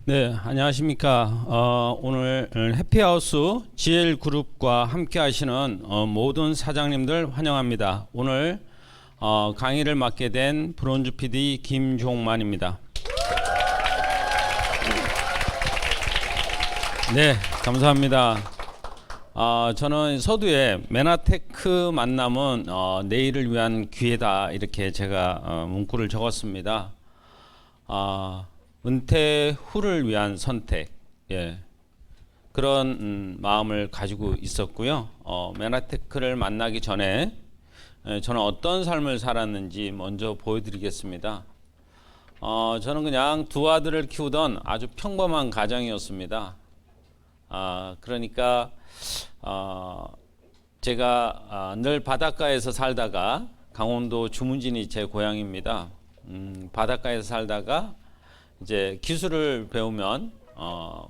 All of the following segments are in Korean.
네, 안녕하십니까. 오늘 해피하우스 GL그룹과 함께 하시는 모든 사장님들 환영합니다. 오늘 강의를 맡게 된 브론즈 PD 김종만입니다. 네, 감사합니다. 저는 서두에 메나테크 만남은 내일을 위한 기회다, 이렇게 제가 문구를 적었습니다. 은퇴 후를 위한 선택, 그런 마음을 가지고 있었고요. 메나테크를 만나기 전에 저는 어떤 삶을 살았는지 먼저 보여드리겠습니다. 저는 그냥 두 아들을 키우던 아주 평범한 가정이었습니다. 그러니까 제가 늘 바닷가에서 살다가, 강원도 주문진이 제 고향입니다. 바닷가에서 살다가 이제 기술을 배우면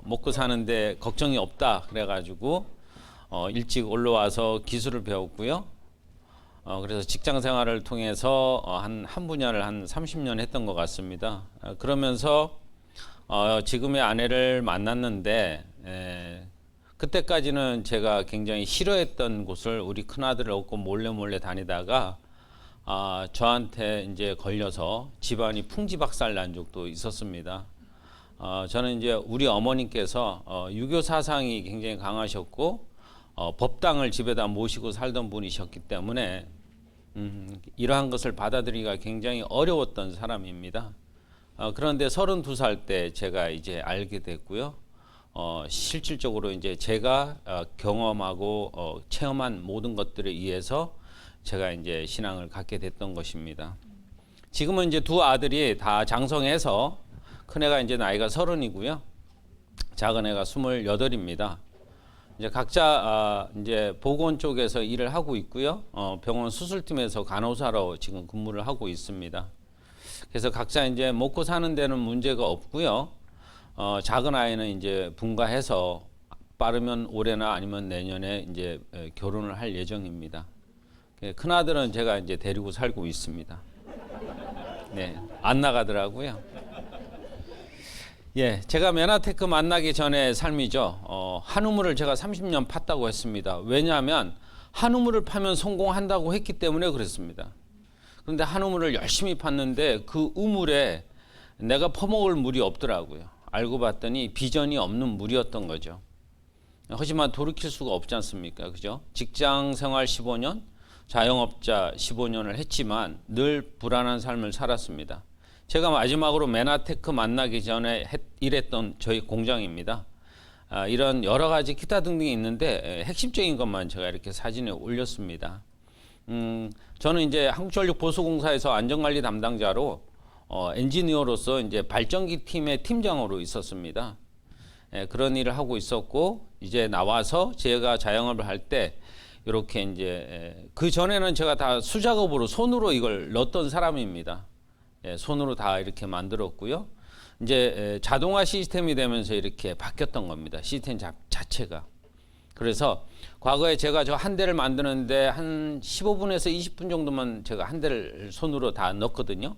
먹고 사는데 걱정이 없다 그래가지고 일찍 올라와서 기술을 배웠고요. 그래서 직장 생활을 통해서 한 분야를 한 30년 했던 것 같습니다. 그러면서 지금의 아내를 만났는데, 그때까지는 제가 굉장히 싫어했던 곳을 우리 큰아들을 얻고 몰래 다니다가 저한테 이제 걸려서 집안이 풍지박살 난 적도 있었습니다. 저는 이제 우리 어머님께서 유교 사상이 굉장히 강하셨고 법당을 집에다 모시고 살던 분이셨기 때문에 이러한 것을 받아들이기가 굉장히 어려웠던 사람입니다. 그런데 32살 때 제가 이제 알게 됐고요. 실질적으로 이제 제가 경험하고 체험한 모든 것들에 의해서 제가 이제 신앙을 갖게 됐던 것입니다. 지금은 이제 두 아들이 다 장성해서, 큰애가 이제 나이가 30이고요. 작은 애가 28입니다. 이제 각자 이제 보건 쪽에서 일을 하고 있고요. 병원 수술팀에서 간호사로 지금 근무를 하고 있습니다. 그래서 각자 이제 먹고 사는 데는 문제가 없고요. 작은 아이는 이제 분가해서 빠르면 올해나 아니면 내년에 이제 결혼을 할 예정입니다. 큰 아들은 제가 이제 데리고 살고 있습니다. 네, 안 나가더라고요. 제가 메나테크 만나기 전에 삶이죠. 한우물을 제가 30년 팠다고 했습니다. 왜냐하면 한우물을 파면 성공한다고 했기 때문에 그랬습니다. 그런데 한우물을 열심히 팠는데 그 우물에 내가 퍼먹을 물이 없더라고요. 알고 봤더니 비전이 없는 물이었던 거죠. 하지만 돌이킬 수가 없지 않습니까? 그죠? 직장 생활 15년, 자영업자 15년을 했지만 늘 불안한 삶을 살았습니다. 제가 마지막으로 메나테크 만나기 전에 일했던 저희 공장입니다. 이런 여러 가지 기타 등등이 있는데 핵심적인 것만 제가 이렇게 사진에 올렸습니다. 저는 이제 한국전력 보수공사에서 안전관리 담당자로 엔지니어로서 이제 발전기 팀의 팀장으로 있었습니다. 그런 일을 하고 있었고, 이제 나와서 제가 자영업을 할 때 이렇게 이제 그 전에는 제가 다 수작업으로 손으로 이걸 넣었던 사람입니다. 손으로 다 이렇게 만들었고요. 이제 자동화 시스템이 되면서 이렇게 바뀌었던 겁니다. 시스템 자체가. 그래서 과거에 제가 저 한 대를 만드는데 한 15분에서 20분 정도만 제가 한 대를 손으로 다 넣거든요.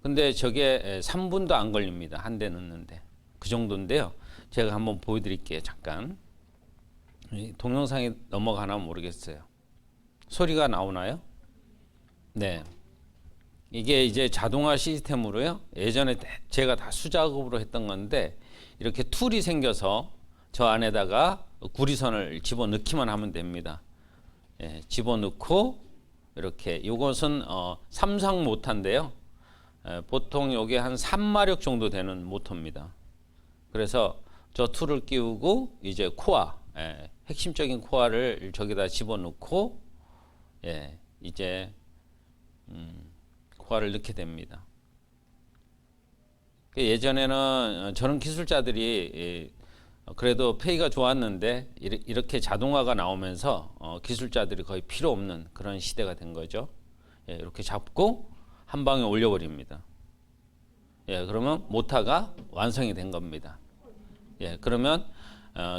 근데 저게 3분도 안 걸립니다. 한 대 넣는데. 그 정도인데요. 제가 한번 보여드릴게요. 잠깐. 동영상이 넘어가나 모르겠어요. 소리가 나오나요? 네. 이게 이제 자동화 시스템으로요. 예전에 제가 다 수작업으로 했던 건데 이렇게 툴이 생겨서 저 안에다가 구리선을 집어넣기만 하면 됩니다. 집어넣고 이렇게, 이것은 삼상 모터인데요. 보통 이게 한 3마력 정도 되는 모터입니다. 그래서 저 툴을 끼우고 이제 코어, 핵심적인 코어를 저기다 집어넣고 이제 코어를 넣게 됩니다. 예전에는 저런 기술자들이 그래도 페이가 좋았는데 이렇게 자동화가 나오면서 기술자들이 거의 필요 없는 그런 시대가 된 거죠. 이렇게 잡고 한 방에 올려버립니다. 그러면 모터가 완성이 된 겁니다. 그러면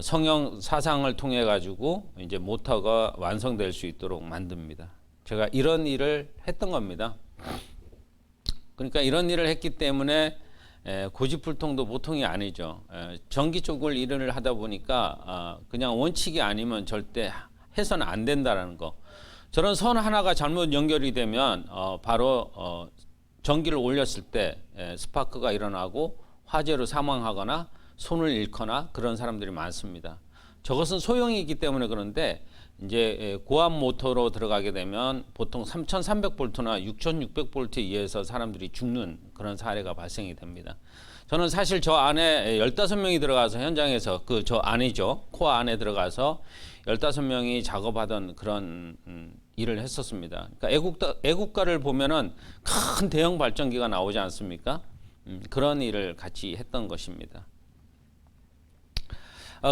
성형 사상을 통해 가지고 이제 모터가 완성될 수 있도록 만듭니다. 제가 이런 일을 했던 겁니다. 그러니까 이런 일을 했기 때문에 고집불통도 보통이 아니죠. 전기 쪽을 일을 하다 보니까 그냥 원칙이 아니면 절대 해서는 안 된다라는 거. 저런 선 하나가 잘못 연결이 되면 바로 전기를 올렸을 때 스파크가 일어나고 화재로 사망하거나 손을 잃거나 그런 사람들이 많습니다. 저것은 소형이기 때문에 그런데 이제 고압 모터로 들어가게 되면 보통 3,300볼트나 6,600볼트에 의해서 사람들이 죽는 그런 사례가 발생이 됩니다. 저는 사실 저 안에 15명이 들어가서 현장에서 저 안이죠. 코어 안에 들어가서 15명이 작업하던 그런 일을 했었습니다. 그러니까 애국가를 보면은 큰 대형 발전기가 나오지 않습니까? 그런 일을 같이 했던 것입니다.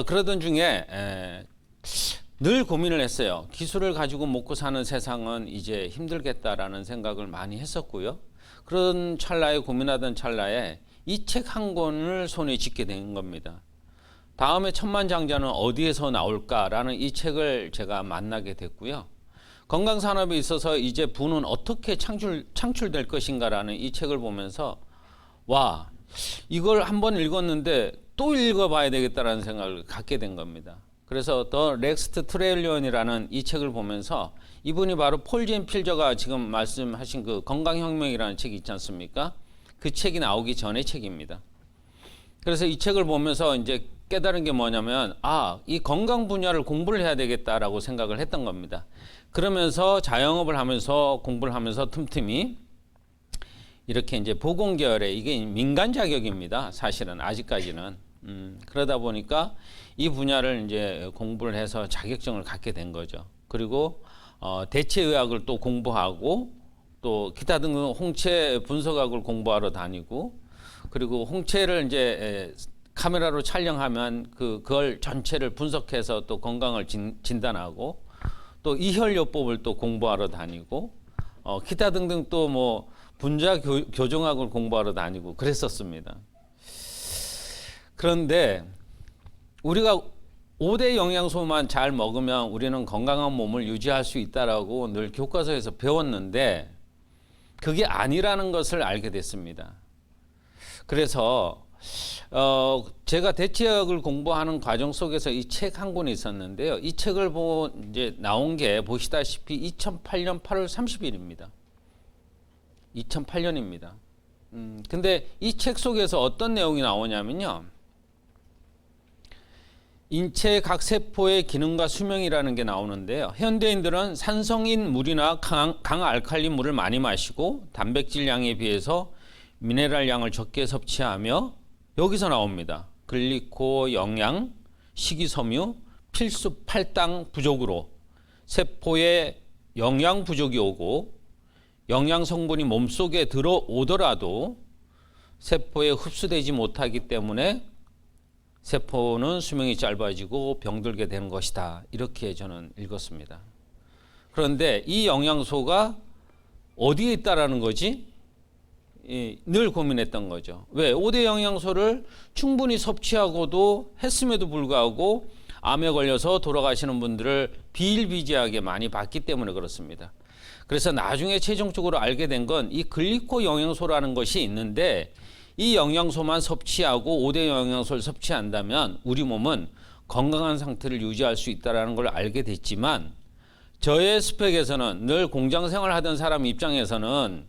그러던 중에 늘 고민을 했어요. 기술을 가지고 먹고 사는 세상은 이제 힘들겠다라는 생각을 많이 했었고요. 그런 찰나에 고민하던 찰나에 이 책 한 권을 손에 쥐게 된 겁니다. 다음에 천만장자는 어디에서 나올까라는 이 책을 제가 만나게 됐고요. 건강산업에 있어서 이제 부는 어떻게 창출될 것인가라는 이 책을 보면서 와, 이걸 한번 읽었는데 또 읽어봐야 되겠다라는 생각을 갖게 된 겁니다. 그래서 더 넥스트 트릴리언이라는 이 책을 보면서 이분이 바로 폴 제인 필저가 지금 말씀하신 그 건강혁명이라는 책이 있지 않습니까? 그 책이 나오기 전의 책입니다. 그래서 이 책을 보면서 이제 깨달은 게 뭐냐면 이 건강 분야를 공부를 해야 되겠다라고 생각을 했던 겁니다. 그러면서 자영업을 하면서 공부를 하면서 틈틈이 이렇게 이제 보건계열에 이게 민간 자격입니다. 사실은 아직까지는. 그러다 보니까 이 분야를 이제 공부를 해서 자격증을 갖게 된 거죠. 그리고 대체의학을 또 공부하고 또 기타 등등 홍채 분석학을 공부하러 다니고 그리고 홍채를 이제 카메라로 촬영하면 그걸 전체를 분석해서 또 건강을 진단하고 또 이혈요법을 또 공부하러 다니고 기타 등등 또 뭐 분자 교정학을 공부하러 다니고 그랬었습니다. 그런데 우리가 5대 영양소만 잘 먹으면 우리는 건강한 몸을 유지할 수 있다라고 늘 교과서에서 배웠는데 그게 아니라는 것을 알게 됐습니다. 그래서 제가 대체학을 공부하는 과정 속에서 이 책 한 권이 있었는데요. 이 책을 이제 나온 게 보시다시피 2008년 8월 30일입니다. 2008년입니다. 근데 이 책 속에서 어떤 내용이 나오냐면요. 인체 각 세포의 기능과 수명이라는 게 나오는데요. 현대인들은 산성인 물이나 강알칼리 물을 많이 마시고 단백질 양에 비해서 미네랄 양을 적게 섭취하며 여기서 나옵니다. 글리코, 영양, 식이섬유, 필수 팔당 부족으로 세포에 영양 부족이 오고 영양 성분이 몸속에 들어오더라도 세포에 흡수되지 못하기 때문에 세포는 수명이 짧아지고 병들게 되는 것이다. 이렇게 저는 읽었습니다. 그런데 이 영양소가 어디에 있다라는 거지? 늘 고민했던 거죠. 왜? 5대 영양소를 충분히 섭취하고도 했음에도 불구하고 암에 걸려서 돌아가시는 분들을 비일비재하게 많이 봤기 때문에 그렇습니다. 그래서 나중에 최종적으로 알게 된 건 이 글리코 영양소라는 것이 있는데 이 영양소만 섭취하고 5대 영양소를 섭취한다면 우리 몸은 건강한 상태를 유지할 수 있다는 걸 알게 됐지만 저의 스펙에서는 늘 공장 생활하던 사람 입장에서는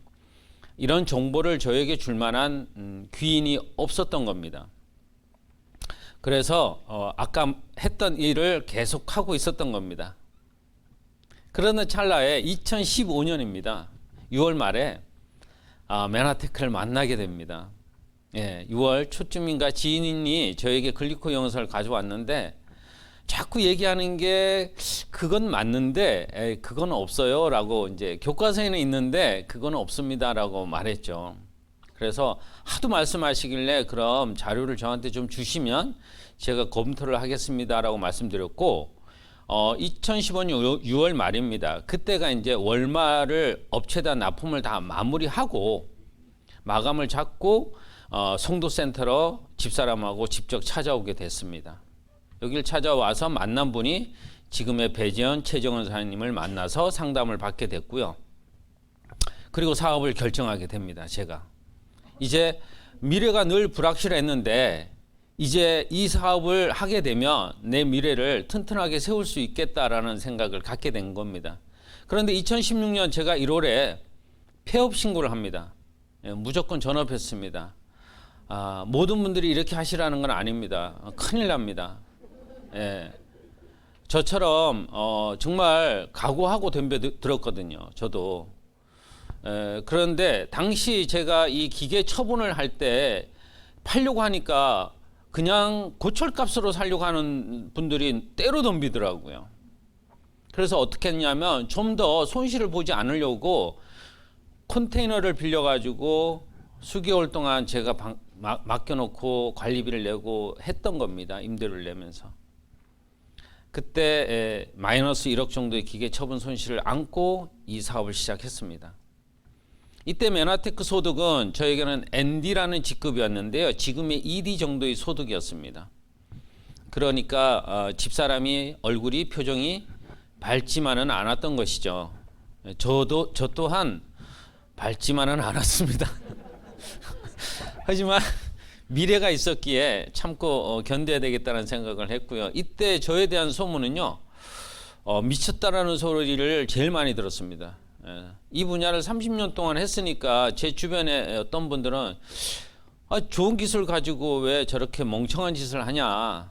이런 정보를 저에게 줄 만한 귀인이 없었던 겁니다. 그래서 아까 했던 일을 계속하고 있었던 겁니다. 그러는 찰나에 2015년입니다. 6월 말에 메나테크를 만나게 됩니다. 6월 초쯤인가 지인이 저에게 글리코 영양소를 가져왔는데 자꾸 얘기하는 게 그건 맞는데 그건 없어요 라고 이제 교과서에는 있는데 그건 없습니다 라고 말했죠. 그래서 하도 말씀하시길래 그럼 자료를 저한테 좀 주시면 제가 검토를 하겠습니다 라고 말씀드렸고 2015년 6월 말입니다. 그때가 이제 월말을 업체다 납품을 다 마무리하고 마감을 잡고 송도센터로 집사람하고 직접 찾아오게 됐습니다. 여기를 찾아와서 만난 분이 지금의 배재현, 최정은 사장님을 만나서 상담을 받게 됐고요. 그리고 사업을 결정하게 됩니다. 제가 이제 미래가 늘 불확실했는데 이제 이 사업을 하게 되면 내 미래를 튼튼하게 세울 수 있겠다라는 생각을 갖게 된 겁니다. 그런데 2016년 제가 1월에 폐업 신고를 합니다. 무조건 전업했습니다. 모든 분들이 이렇게 하시라는 건 아닙니다. 큰일 납니다. 저처럼 정말 각오하고 덤벼들었거든요. 저도. 그런데 당시 제가 이 기계 처분을 할 때 팔려고 하니까 그냥 고철값으로 살려고 하는 분들이 때로 덤비더라고요. 그래서 어떻게 했냐면 좀 더 손실을 보지 않으려고 컨테이너를 빌려가지고 수개월 동안 제가 맡겨놓고 관리비를 내고 했던 겁니다. 임대료를 내면서. 그때 마이너스 1억 정도의 기계 처분 손실을 안고 이 사업을 시작했습니다. 이때 메나테크 소득은 저에게는 ND라는 직급이었는데요. 지금의 ED 정도의 소득이었습니다. 그러니까 집사람이 얼굴이 표정이 밝지만은 않았던 것이죠. 저 또한 밝지만은 않았습니다. 하지만 미래가 있었기에 참고 견뎌야 되겠다는 생각을 했고요. 이때 저에 대한 소문은요. 미쳤다라는 소리를 제일 많이 들었습니다. 이 분야를 30년 동안 했으니까 제 주변에 어떤 분들은 좋은 기술 가지고 왜 저렇게 멍청한 짓을 하냐,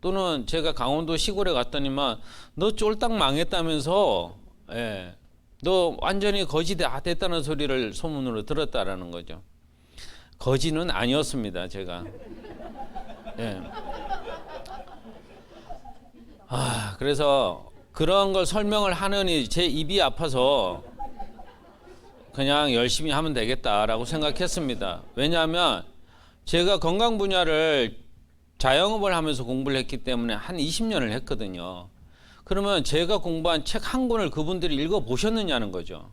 또는 제가 강원도 시골에 갔더니만 너 쫄딱 망했다면서 너 완전히 거지 됐다는 소리를 소문으로 들었다라는 거죠. 거지는 아니었습니다, 제가. 그래서 그런 걸 설명을 하느니 제 입이 아파서 그냥 열심히 하면 되겠다라고 생각했습니다. 왜냐하면 제가 건강 분야를 자영업을 하면서 공부를 했기 때문에 한 20년을 했거든요. 그러면 제가 공부한 책 한 권을 그분들이 읽어보셨느냐는 거죠.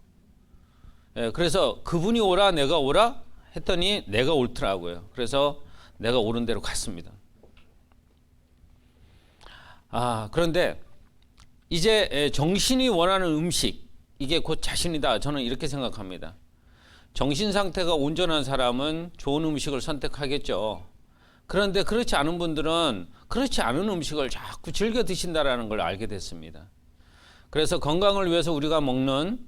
그래서 그분이 오라 내가 오라 했더니 내가 옳더라고요. 그래서 내가 옳은 대로 갔습니다. 그런데 이제 정신이 원하는 음식, 이게 곧 자신이다. 저는 이렇게 생각합니다. 정신 상태가 온전한 사람은 좋은 음식을 선택하겠죠. 그런데 그렇지 않은 분들은 그렇지 않은 음식을 자꾸 즐겨 드신다라는 걸 알게 됐습니다. 그래서 건강을 위해서 우리가 먹는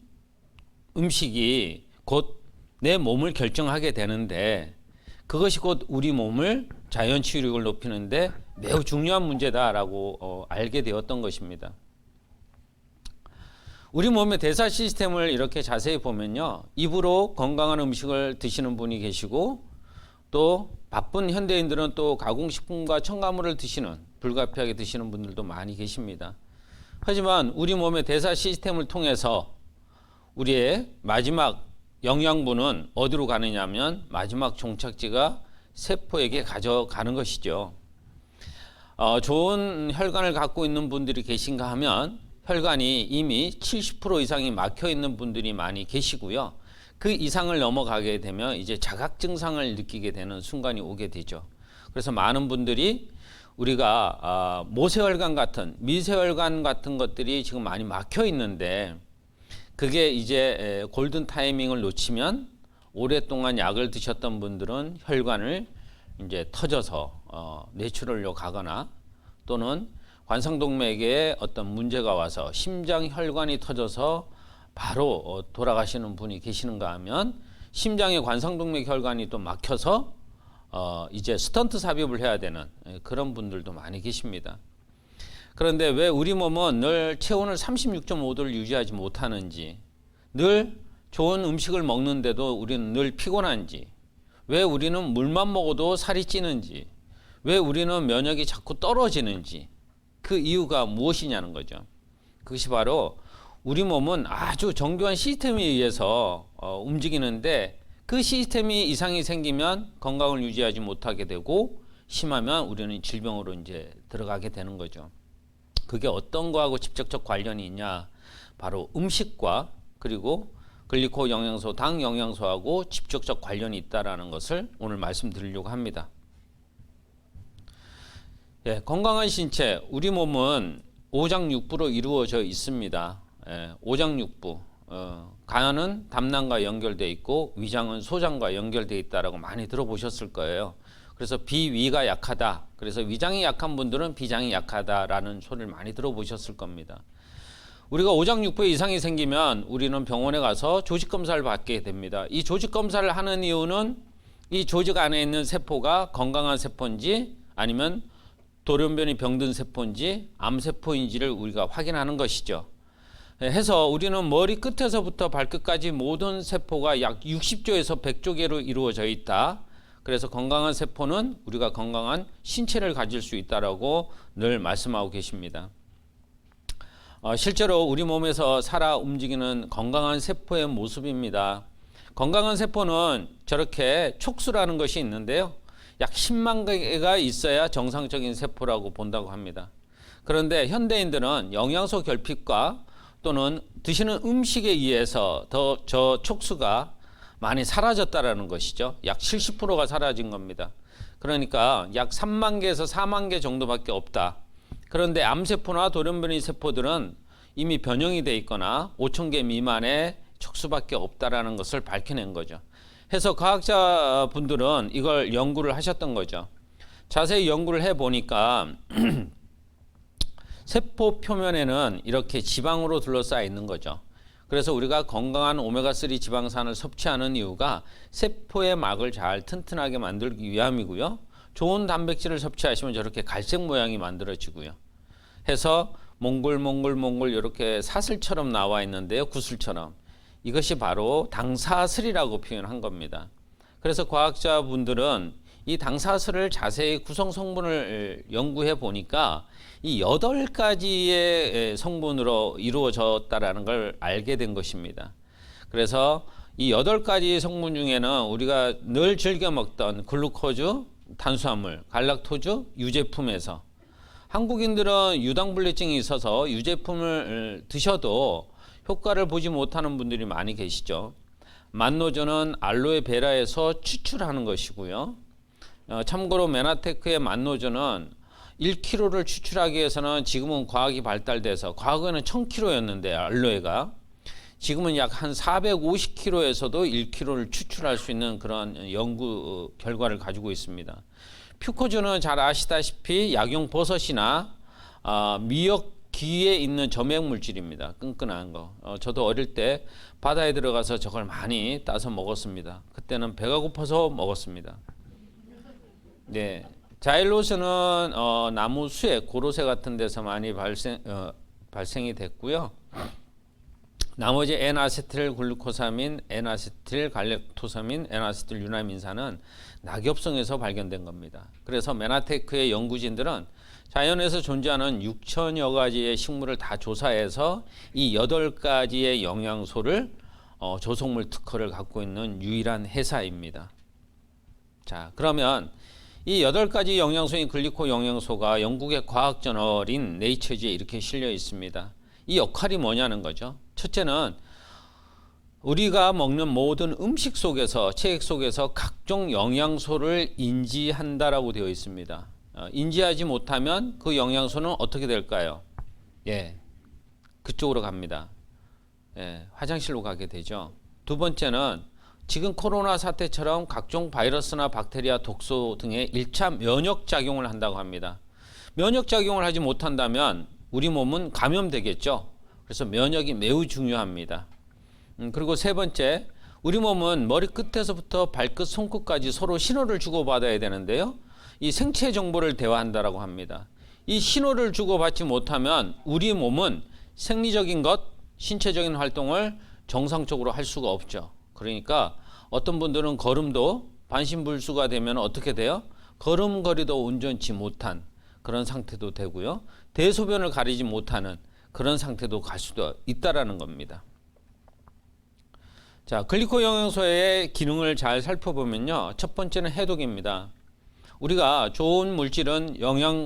음식이 곧 내 몸을 결정하게 되는데, 그것이 곧 우리 몸을 자연 치유력을 높이는데 매우 중요한 문제다라고 알게 되었던 것입니다. 우리 몸의 대사 시스템을 이렇게 자세히 보면요, 입으로 건강한 음식을 드시는 분이 계시고, 또 바쁜 현대인들은 또 가공식품과 첨가물을 드시는, 불가피하게 드시는 분들도 많이 계십니다. 하지만 우리 몸의 대사 시스템을 통해서 우리의 마지막 영양분은 어디로 가느냐면 마지막 종착지가 세포에게 가져가는 것이죠. 좋은 혈관을 갖고 있는 분들이 계신가 하면 혈관이 이미 70% 이상이 막혀 있는 분들이 많이 계시고요. 그 이상을 넘어가게 되면 이제 자각 증상을 느끼게 되는 순간이 오게 되죠. 그래서 많은 분들이 우리가 모세혈관 같은, 미세혈관 같은 것들이 지금 많이 막혀 있는데, 그게 이제 골든 타이밍을 놓치면 오랫동안 약을 드셨던 분들은 혈관을 이제 터져서 뇌출혈로 가거나, 또는 관상동맥에 어떤 문제가 와서 심장 혈관이 터져서 바로 돌아가시는 분이 계시는가 하면, 심장의 관상동맥 혈관이 또 막혀서 이제 스턴트 삽입을 해야 되는 그런 분들도 많이 계십니다. 그런데 왜 우리 몸은 늘 체온을 36.5도를 유지하지 못하는지, 늘 좋은 음식을 먹는데도 우리는 늘 피곤한지, 왜 우리는 물만 먹어도 살이 찌는지, 왜 우리는 면역이 자꾸 떨어지는지, 그 이유가 무엇이냐는 거죠. 그것이 바로 우리 몸은 아주 정교한 시스템에 의해서 움직이는데, 그 시스템이 이상이 생기면 건강을 유지하지 못하게 되고, 심하면 우리는 질병으로 이제 들어가게 되는 거죠. 그게 어떤 거하고 직접적 관련이 있냐? 바로 음식과 그리고 글리코 영양소, 당 영양소하고 직접적 관련이 있다라는 것을 오늘 말씀드리려고 합니다. 건강한 신체, 우리 몸은 오장육부로 이루어져 있습니다. 오장육부. 간은 담낭과 연결돼 있고 위장은 소장과 연결돼 있다라고 많이 들어보셨을 거예요. 그래서 비위가 약하다. 그래서 위장이 약한 분들은 비장이 약하다라는 소리를 많이 들어보셨을 겁니다. 우리가 오장육부에 이상이 생기면 우리는 병원에 가서 조직 검사를 받게 됩니다. 이 조직 검사를 하는 이유는 이 조직 안에 있는 세포가 건강한 세포인지 아니면 돌연변이 병든 세포인지 암세포인지를 우리가 확인하는 것이죠. 해서 우리는 머리 끝에서부터 발끝까지 모든 세포가 약 60조에서 100조 개로 이루어져 있다. 그래서 건강한 세포는 우리가 건강한 신체를 가질 수 있다라고 늘 말씀하고 계십니다. 실제로 우리 몸에서 살아 움직이는 건강한 세포의 모습입니다. 건강한 세포는 저렇게 촉수라는 것이 있는데요. 약 10만 개가 있어야 정상적인 세포라고 본다고 합니다. 그런데 현대인들은 영양소 결핍과 또는 드시는 음식에 의해서 저 촉수가 많이 사라졌다라는 것이죠. 약 70%가 사라진 겁니다. 그러니까 약 3만 개에서 4만 개 정도밖에 없다. 그런데 암세포나 돌연변이 세포들은 이미 변형이 돼 있거나 5천 개 미만의 촉수밖에 없다라는 것을 밝혀낸 거죠. 해서 과학자분들은 이걸 연구를 하셨던 거죠. 자세히 연구를 해보니까 세포 표면에는 이렇게 지방으로 둘러싸여 있는 거죠. 그래서 우리가 건강한 오메가3 지방산을 섭취하는 이유가 세포의 막을 잘 튼튼하게 만들기 위함이고요. 좋은 단백질을 섭취하시면 저렇게 갈색 모양이 만들어지고요. 해서 몽글몽글 이렇게 사슬처럼 나와 있는데요. 구슬처럼. 이것이 바로 당사슬이라고 표현한 겁니다. 그래서 과학자분들은 이 당사슬을 자세히 구성 성분을 연구해 보니까 이 8가지의 성분으로 이루어졌다라는 걸 알게 된 것입니다. 그래서 이 8가지 성분 중에는 우리가 늘 즐겨 먹던 글루코즈, 탄수화물, 갈락토즈, 유제품에서 한국인들은 유당불내증이 있어서 유제품을 드셔도 효과를 보지 못하는 분들이 많이 계시죠. 만노전은 알로에베라에서 추출하는 것이고요. 참고로 메나테크의 만노전은 1kg를 추출하기 위해서는 지금은 과학이 발달돼서 과거에는 1000kg였는데 알로에가 지금은 약 한 450kg에서도 1kg를 추출할 수 있는 그런 연구 결과를 가지고 있습니다. 퓨코즈는 잘 아시다시피 약용 버섯이나 미역 귀에 있는 점액 물질입니다. 끈끈한 거. 저도 어릴 때 바다에 들어가서 저걸 많이 따서 먹었습니다. 그때는 배가 고파서 먹었습니다. 네, 자일로스는 나무 수액, 고로쇠 같은 데서 많이 발생이 됐고요. 나머지 N아세틸 글루코사민, N아세틸 갈렉토사민, N아세틸 유나민산은 낙엽성에서 발견된 겁니다. 그래서 메나테크의 연구진들은 자연에서 존재하는 6천여 가지의 식물을 다 조사해서 이 8가지의 영양소를 조성물 특허를 갖고 있는 유일한 회사입니다. 자, 그러면 이 8가지 영양소인 글리코 영양소가 영국의 과학 저널인 네이처지에 이렇게 실려 있습니다. 이 역할이 뭐냐는 거죠. 첫째는 우리가 먹는 모든 음식 속에서 체액 속에서 각종 영양소를 인지한다라고 되어 있습니다. 인지하지 못하면 그 영양소는 어떻게 될까요? 예, 그쪽으로 갑니다. 예, 화장실로 가게 되죠. 두 번째는 지금 코로나 사태처럼 각종 바이러스나 박테리아, 독소 등의 1차 면역작용을 한다고 합니다. 면역작용을 하지 못한다면 우리 몸은 감염되겠죠. 그래서 면역이 매우 중요합니다. 그리고 세 번째, 우리 몸은 머리 끝에서부터 발끝 손끝까지 서로 신호를 주고받아야 되는데요. 이 생체 정보를 대화한다라고 합니다. 이 신호를 주고받지 못하면 우리 몸은 생리적인 것, 신체적인 활동을 정상적으로 할 수가 없죠. 그러니까 어떤 분들은 걸음도 반신불수가 되면 어떻게 돼요? 걸음걸이도 온전치 못한 그런 상태도 되고요. 대소변을 가리지 못하는 그런 상태도 갈 수도 있다라는 겁니다. 자, 글리코 영양소의 기능을 잘 살펴보면요. 첫 번째는 해독입니다. 우리가 좋은 물질은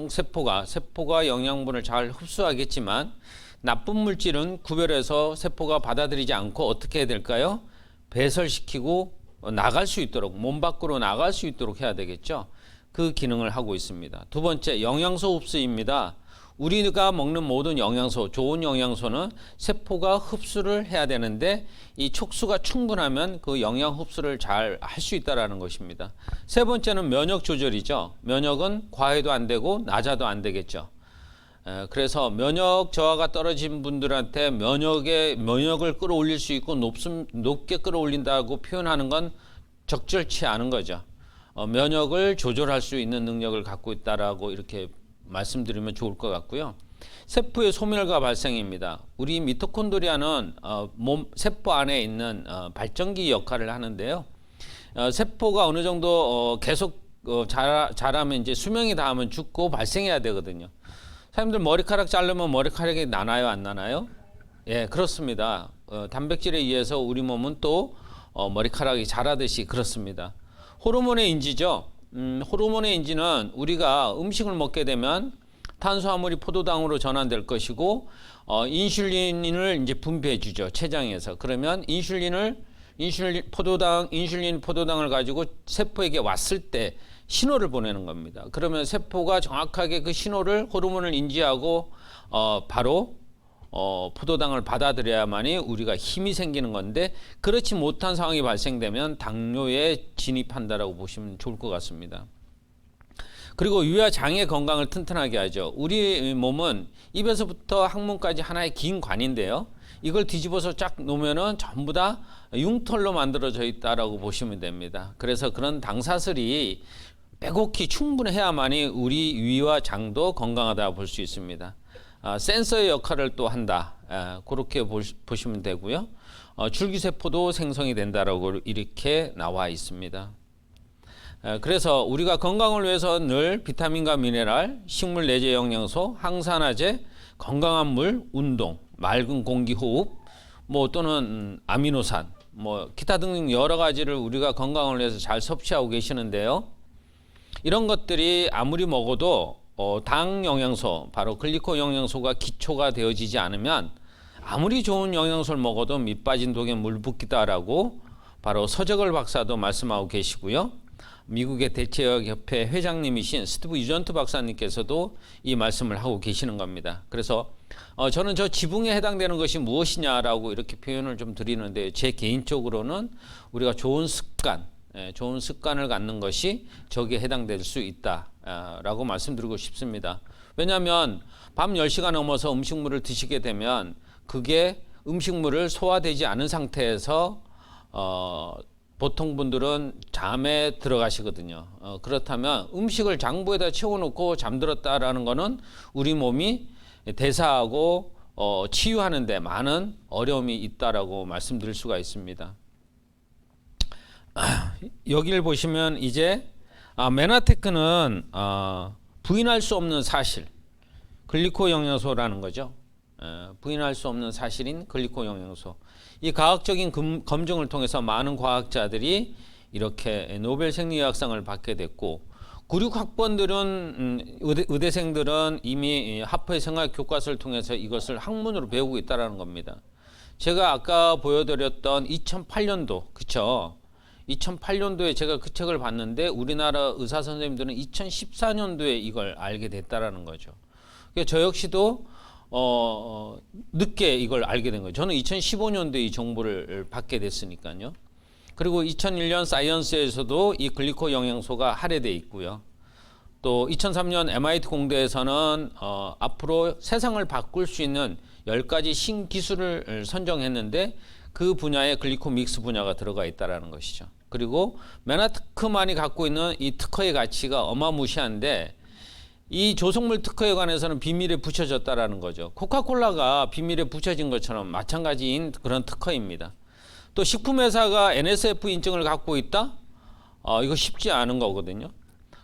세포가 영양분을 잘 흡수하겠지만 나쁜 물질은 구별해서 세포가 받아들이지 않고 어떻게 해야 될까요? 배설시키고 나갈 수 있도록, 몸 밖으로 나갈 수 있도록 해야 되겠죠. 그 기능을 하고 있습니다. 두 번째, 영양소 흡수입니다. 우리가 먹는 모든 영양소, 좋은 영양소는 세포가 흡수를 해야 되는데 이 촉수가 충분하면 그 영양 흡수를 잘 할 수 있다는 것입니다. 세 번째는 면역 조절이죠. 면역은 과해도 안 되고 낮아도 안 되겠죠. 그래서 면역 저하가 떨어진 분들한테 면역을 끌어올릴 수 있고 높게 끌어올린다고 표현하는 건 적절치 않은 거죠. 면역을 조절할 수 있는 능력을 갖고 있다라고 이렇게 말씀드리면 좋을 것 같고요. 세포의 소멸과 발생입니다. 우리 미토콘드리아는 세포 안에 있는 발전기 역할을 하는데요. 세포가 어느 정도 계속 자라면 이제 수명이 닿으면 죽고 발생해야 되거든요. 사람들 머리카락 자르면 머리카락이 나나요, 안 나나요? 예, 그렇습니다. 단백질에 의해서 우리 몸은 또 머리카락이 자라듯이 그렇습니다. 호르몬의 인지죠. 호르몬의 인지는 우리가 음식을 먹게 되면 탄수화물이 포도당으로 전환될 것이고 인슐린을 이제 분비해 주죠. 췌장에서. 그러면 인슐린 포도당을 가지고 세포에게 왔을 때 신호를 보내는 겁니다. 그러면 세포가 정확하게 그 신호를 호르몬을 인지하고 바로 포도당을 받아들여야만이 우리가 힘이 생기는 건데 그렇지 못한 상황이 발생되면 당뇨에 진입한다라고 보시면 좋을 것 같습니다. 그리고 위와 장의 건강을 튼튼하게 하죠. 우리 몸은 입에서부터 항문까지 하나의 긴 관인데요. 이걸 뒤집어서 쫙 놓으면은 전부 다 융털로 만들어져 있다라고 보시면 됩니다. 그래서 그런 당사슬이 빼곡히 충분해야만이 우리 위와 장도 건강하다 볼 수 있습니다. 센서의 역할을 또 한다. 그렇게 보시면 되고요. 줄기세포도 생성이 된다라고 이렇게 나와 있습니다. 그래서 우리가 건강을 위해서 늘 비타민과 미네랄, 식물 내재 영양소, 항산화제, 건강한 물, 운동, 맑은 공기 호흡, 또는 아미노산, 기타 등등 여러 가지를 우리가 건강을 위해서 잘 섭취하고 계시는데요. 이런 것들이 아무리 먹어도 당 영양소, 바로 글리코 영양소가 기초가 되어지지 않으면 아무리 좋은 영양소를 먹어도 밑 빠진 독에 물 붓기다라고 바로 서재걸 박사도 말씀하고 계시고요. 미국의 대체역협회 회장님이신 스티브 유전트 박사님께서도 이 말씀을 하고 계시는 겁니다. 그래서 저는 저 지붕에 해당되는 것이 무엇이냐라고 이렇게 표현을 좀 드리는데 제 개인적으로는 우리가 좋은 습관을 갖는 것이 저기에 해당될 수 있다라고 말씀드리고 싶습니다. 왜냐하면 밤 10시가 넘어서 음식물을 드시게 되면 그게 음식물을 소화되지 않은 상태에서 보통 분들은 잠에 들어가시거든요. 그렇다면 음식을 장부에다 채워놓고 잠들었다라는 것은 우리 몸이 대사하고 치유하는 데 많은 어려움이 있다라고 말씀드릴 수가 있습니다. 여기를 보시면 이제 메나테크는 부인할 수 없는 사실, 글리코 영양소라는 거죠. 부인할 수 없는 사실인 글리코 영양소. 이 과학적인 검증을 통해서 많은 과학자들이 이렇게 노벨 생리의학상을 받게 됐고 96학번들은 의대생들은 이미 하프의 생활 교과서를 통해서 이것을 학문으로 배우고 있다는 겁니다. 제가 아까 보여드렸던 2008년도 그쵸? 2008년도에 제가 그 책을 봤는데 우리나라 의사 선생님들은 2014년도에 이걸 알게 됐다라는 거죠. 그러니까 저 역시도 늦게 이걸 알게 된 거예요. 저는 2015년도에 이 정보를 받게 됐으니까요. 그리고 2001년 사이언스에서도 이 글리코 영양소가 할애되어 있고요. 또 2003년 MIT 공대에서는 앞으로 세상을 바꿀 수 있는 10가지 신기술을 선정했는데 그 분야에 글리코 믹스 분야가 들어가 있다는 것이죠. 그리고 메나테크만이 갖고 있는 이 특허의 가치가 어마무시한데 이 조성물 특허에 관해서는 비밀에 붙여졌다라는 거죠. 코카콜라가 비밀에 붙여진 것처럼 마찬가지인 그런 특허입니다. 또 식품회사가 NSF 인증을 갖고 있다? 이거 쉽지 않은 거거든요.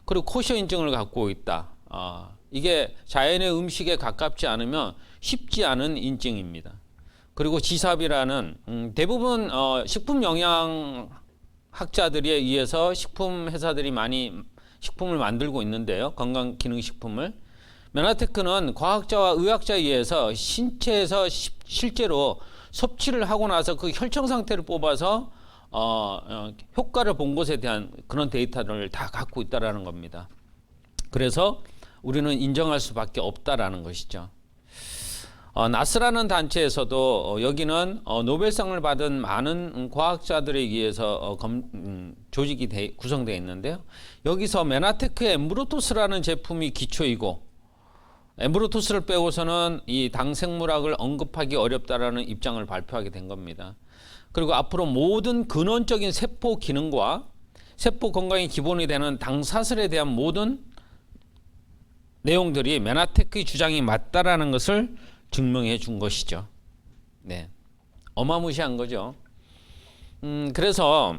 그리고 코셔 인증을 갖고 있다. 이게 자연의 음식에 가깝지 않으면 쉽지 않은 인증입니다. 그리고 지삽이라는 대부분 식품 영양 학자들에 의해서 식품 회사들이 많이 식품을 만들고 있는데요. 건강기능식품을. 메나테크는 과학자와 의학자에 의해서 신체에서 실제로 섭취를 하고 나서 그 혈청 상태를 뽑아서 효과를 본 것에 대한 그런 데이터를 다 갖고 있다는 겁니다. 그래서 우리는 인정할 수밖에 없다라는 것이죠. 나스라는 단체에서도 여기는 노벨상을 받은 많은 과학자들에 의해서 조직이 구성되어 있는데요. 여기서 메나테크 엠브로토스라는 제품이 기초이고 엠브로토스를 빼고서는 이 당생물학을 언급하기 어렵다라는 입장을 발표하게 된 겁니다. 그리고 앞으로 모든 근원적인 세포 기능과 세포 건강의 기본이 되는 당사슬에 대한 모든 내용들이 메나테크의 주장이 맞다라는 것을 증명해 준 것이죠. 네, 어마무시한 거죠. 그래서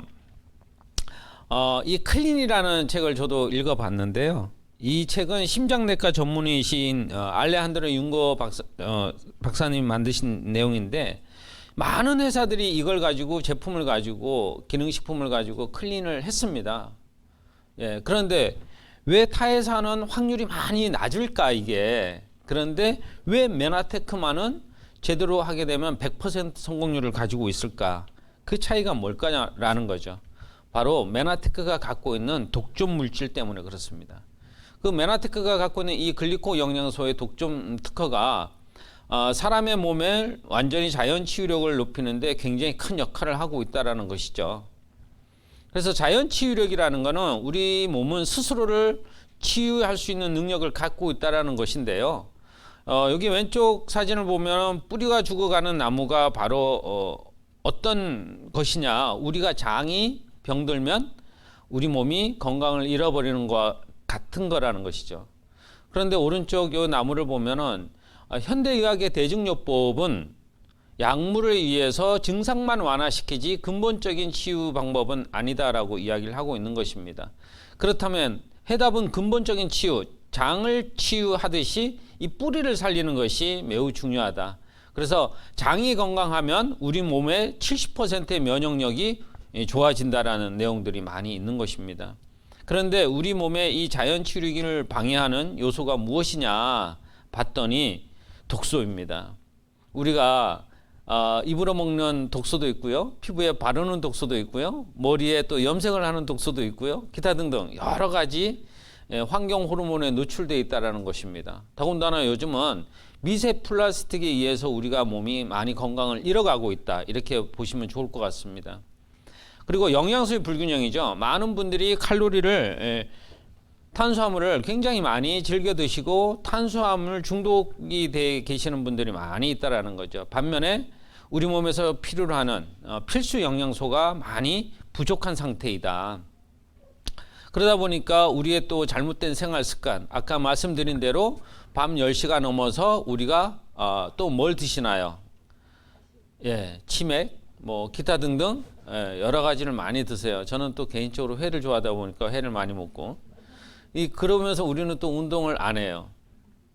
이 클린이라는 책을 저도 읽어봤는데요. 이 책은 심장내과 전문의신 알레한드로 융거 박사님 만드신 내용인데 많은 회사들이 이걸 가지고 제품을 가지고 기능식품을 가지고 클린을 했습니다. 예, 그런데 왜 타회사는 확률이 많이 낮을까 이게? 그런데 왜 메나테크만은 제대로 하게 되면 100% 성공률을 가지고 있을까? 그 차이가 뭘까라는 거죠. 바로 메나테크가 갖고 있는 독점 물질 때문에 그렇습니다. 그 메나테크가 갖고 있는 이 글리코 영양소의 독점 특허가 사람의 몸에 완전히 자연 치유력을 높이는데 굉장히 큰 역할을 하고 있다는 것이죠. 그래서 자연 치유력이라는 것은 우리 몸은 스스로를 치유할 수 있는 능력을 갖고 있다는 것인데요. 여기 왼쪽 사진을 보면 뿌리가 죽어가는 나무가 바로 어떤 것이냐, 우리가 장이 병들면 우리 몸이 건강을 잃어버리는 것과 같은 거라는 것이죠. 그런데 오른쪽 이 나무를 보면은 현대의학의 대증요법은 약물을 의해서 증상만 완화시키지 근본적인 치유 방법은 아니다라고 이야기를 하고 있는 것입니다. 그렇다면 해답은 근본적인 치유, 장을 치유하듯이 이 뿌리를 살리는 것이 매우 중요하다. 그래서 장이 건강하면 우리 몸의 70%의 면역력이 좋아진다라는 내용들이 많이 있는 것입니다. 그런데 우리 몸의 이 자연 치유력을 방해하는 요소가 무엇이냐 봤더니 독소입니다. 우리가 입으로 먹는 독소도 있고요, 피부에 바르는 독소도 있고요, 머리에 또 염색을 하는 독소도 있고요, 기타 등등 여러 가지 환경 호르몬에 노출되어 있다는 것입니다. 더군다나 요즘은 미세 플라스틱에 의해서 우리가 몸이 많이 건강을 잃어가고 있다, 이렇게 보시면 좋을 것 같습니다. 그리고 영양소의 불균형이죠. 많은 분들이 탄수화물을 굉장히 많이 즐겨 드시고 탄수화물 중독이 돼 계시는 분들이 많이 있다는 거죠. 반면에 우리 몸에서 필요로 하는 필수 영양소가 많이 부족한 상태이다. 그러다 보니까 우리의 또 잘못된 생활 습관, 아까 말씀드린 대로 밤 10시가 넘어서 우리가 또 뭘 드시나요? 예, 치맥, 뭐 기타 등등 여러 가지를 많이 드세요. 저는 또 개인적으로 회를 좋아하다 보니까 회를 많이 먹고, 그러면서 우리는 또 운동을 안 해요.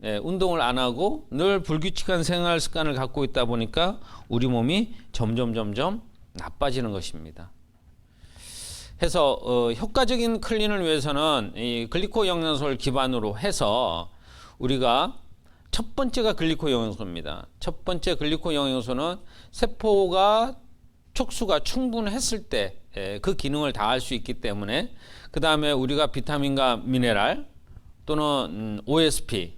예, 운동을 안 하고 늘 불규칙한 생활 습관을 갖고 있다 보니까 우리 몸이 점점 나빠지는 것입니다. 해서 효과적인 클린을 위해서는 이 글리코 영양소를 기반으로 해서 우리가 첫 번째가 글리코 영양소입니다. 첫 번째 글리코 영양소는 세포가 촉수가 충분했을 때 그 기능을 다할 수 있기 때문에, 그 다음에 우리가 비타민과 미네랄 또는 OSP,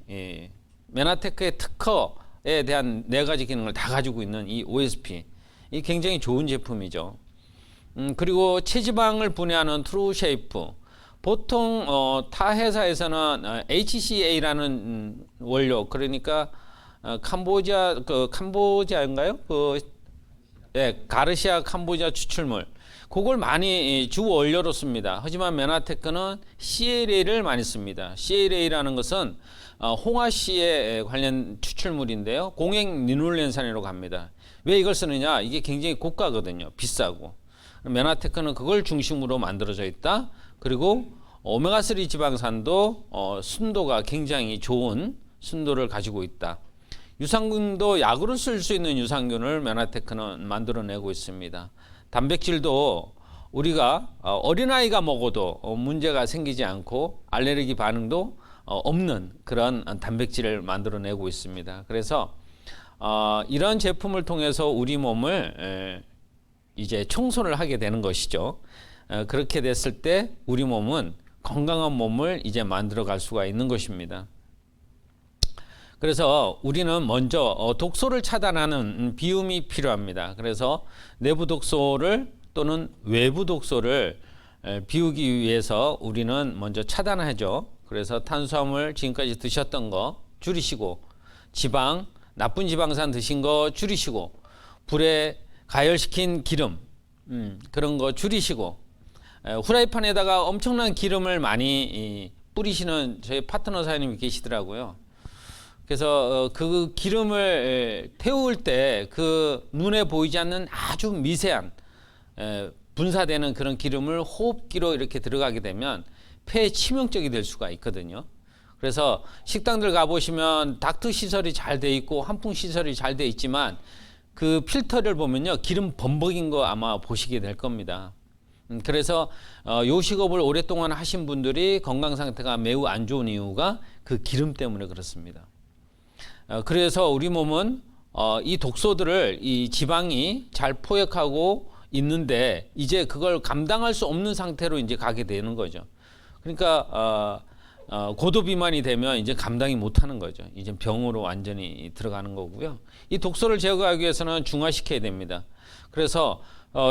메나테크의 특허에 대한 4가지 기능을 다 가지고 있는 이 OSP, 이 굉장히 좋은 제품이죠. 그리고 체지방을 분해하는 트루쉐이프, 보통 타 회사에서는 HCA라는 원료, 그러니까 캄보디아인가요? 가르시아 캄보디아 추출물, 그걸 많이 주 원료로 씁니다. 하지만 메나테크는 CLA를 많이 씁니다. CLA라는 것은 홍화씨에 관련 추출물인데요, 공행 리놀렌산이라고 합니다. 왜 이걸 쓰느냐? 이게 굉장히 고가거든요. 비싸고. 메나테크는 그걸 중심으로 만들어져 있다. 그리고 오메가3 지방산도 순도가 굉장히 좋은 순도를 가지고 있다. 유산균도 약으로 쓸 수 있는 유산균을 메나테크는 만들어내고 있습니다. 단백질도 우리가 어린아이가 먹어도 문제가 생기지 않고 알레르기 반응도 없는 그런 단백질을 만들어내고 있습니다. 그래서 이런 제품을 통해서 우리 몸을 이제 청소를 하게 되는 것이죠. 그렇게 됐을 때 우리 몸은 건강한 몸을 이제 만들어 갈 수가 있는 것입니다. 그래서 우리는 먼저 독소를 차단하는 비움이 필요합니다. 그래서 내부 독소를 또는 외부 독소를 비우기 위해서 우리는 먼저 차단하죠. 그래서 탄수화물 지금까지 드셨던 거 줄이시고, 지방, 나쁜 지방산 드신 거 줄이시고, 불에 가열시킨 기름 그런 거 줄이시고, 후라이팬에다가 엄청난 기름을 많이 뿌리시는 저희 파트너 사장님이 계시더라고요. 그래서 그 기름을 태울 때 그 눈에 보이지 않는 아주 미세한 분사되는 그런 기름을 호흡기로 이렇게 들어가게 되면 폐에 치명적이 될 수가 있거든요. 그래서 식당들 가보시면 닥터 시설이 잘 돼 있고 환풍 시설이 잘 돼 있지만 그 필터를 보면요, 기름 범벅인 거 아마 보시게 될 겁니다. 그래서 요식업을 오랫동안 하신 분들이 건강 상태가 매우 안 좋은 이유가 그 기름 때문에 그렇습니다. 그래서 우리 몸은 이 독소들을 이 지방이 잘 포획하고 있는데 이제 그걸 감당할 수 없는 상태로 이제 가게 되는 거죠. 그러니까 고도 비만이 되면 이제 감당이 못하는 거죠. 이제 병으로 완전히 들어가는 거고요. 이 독소를 제거하기 위해서는 중화시켜야 됩니다. 그래서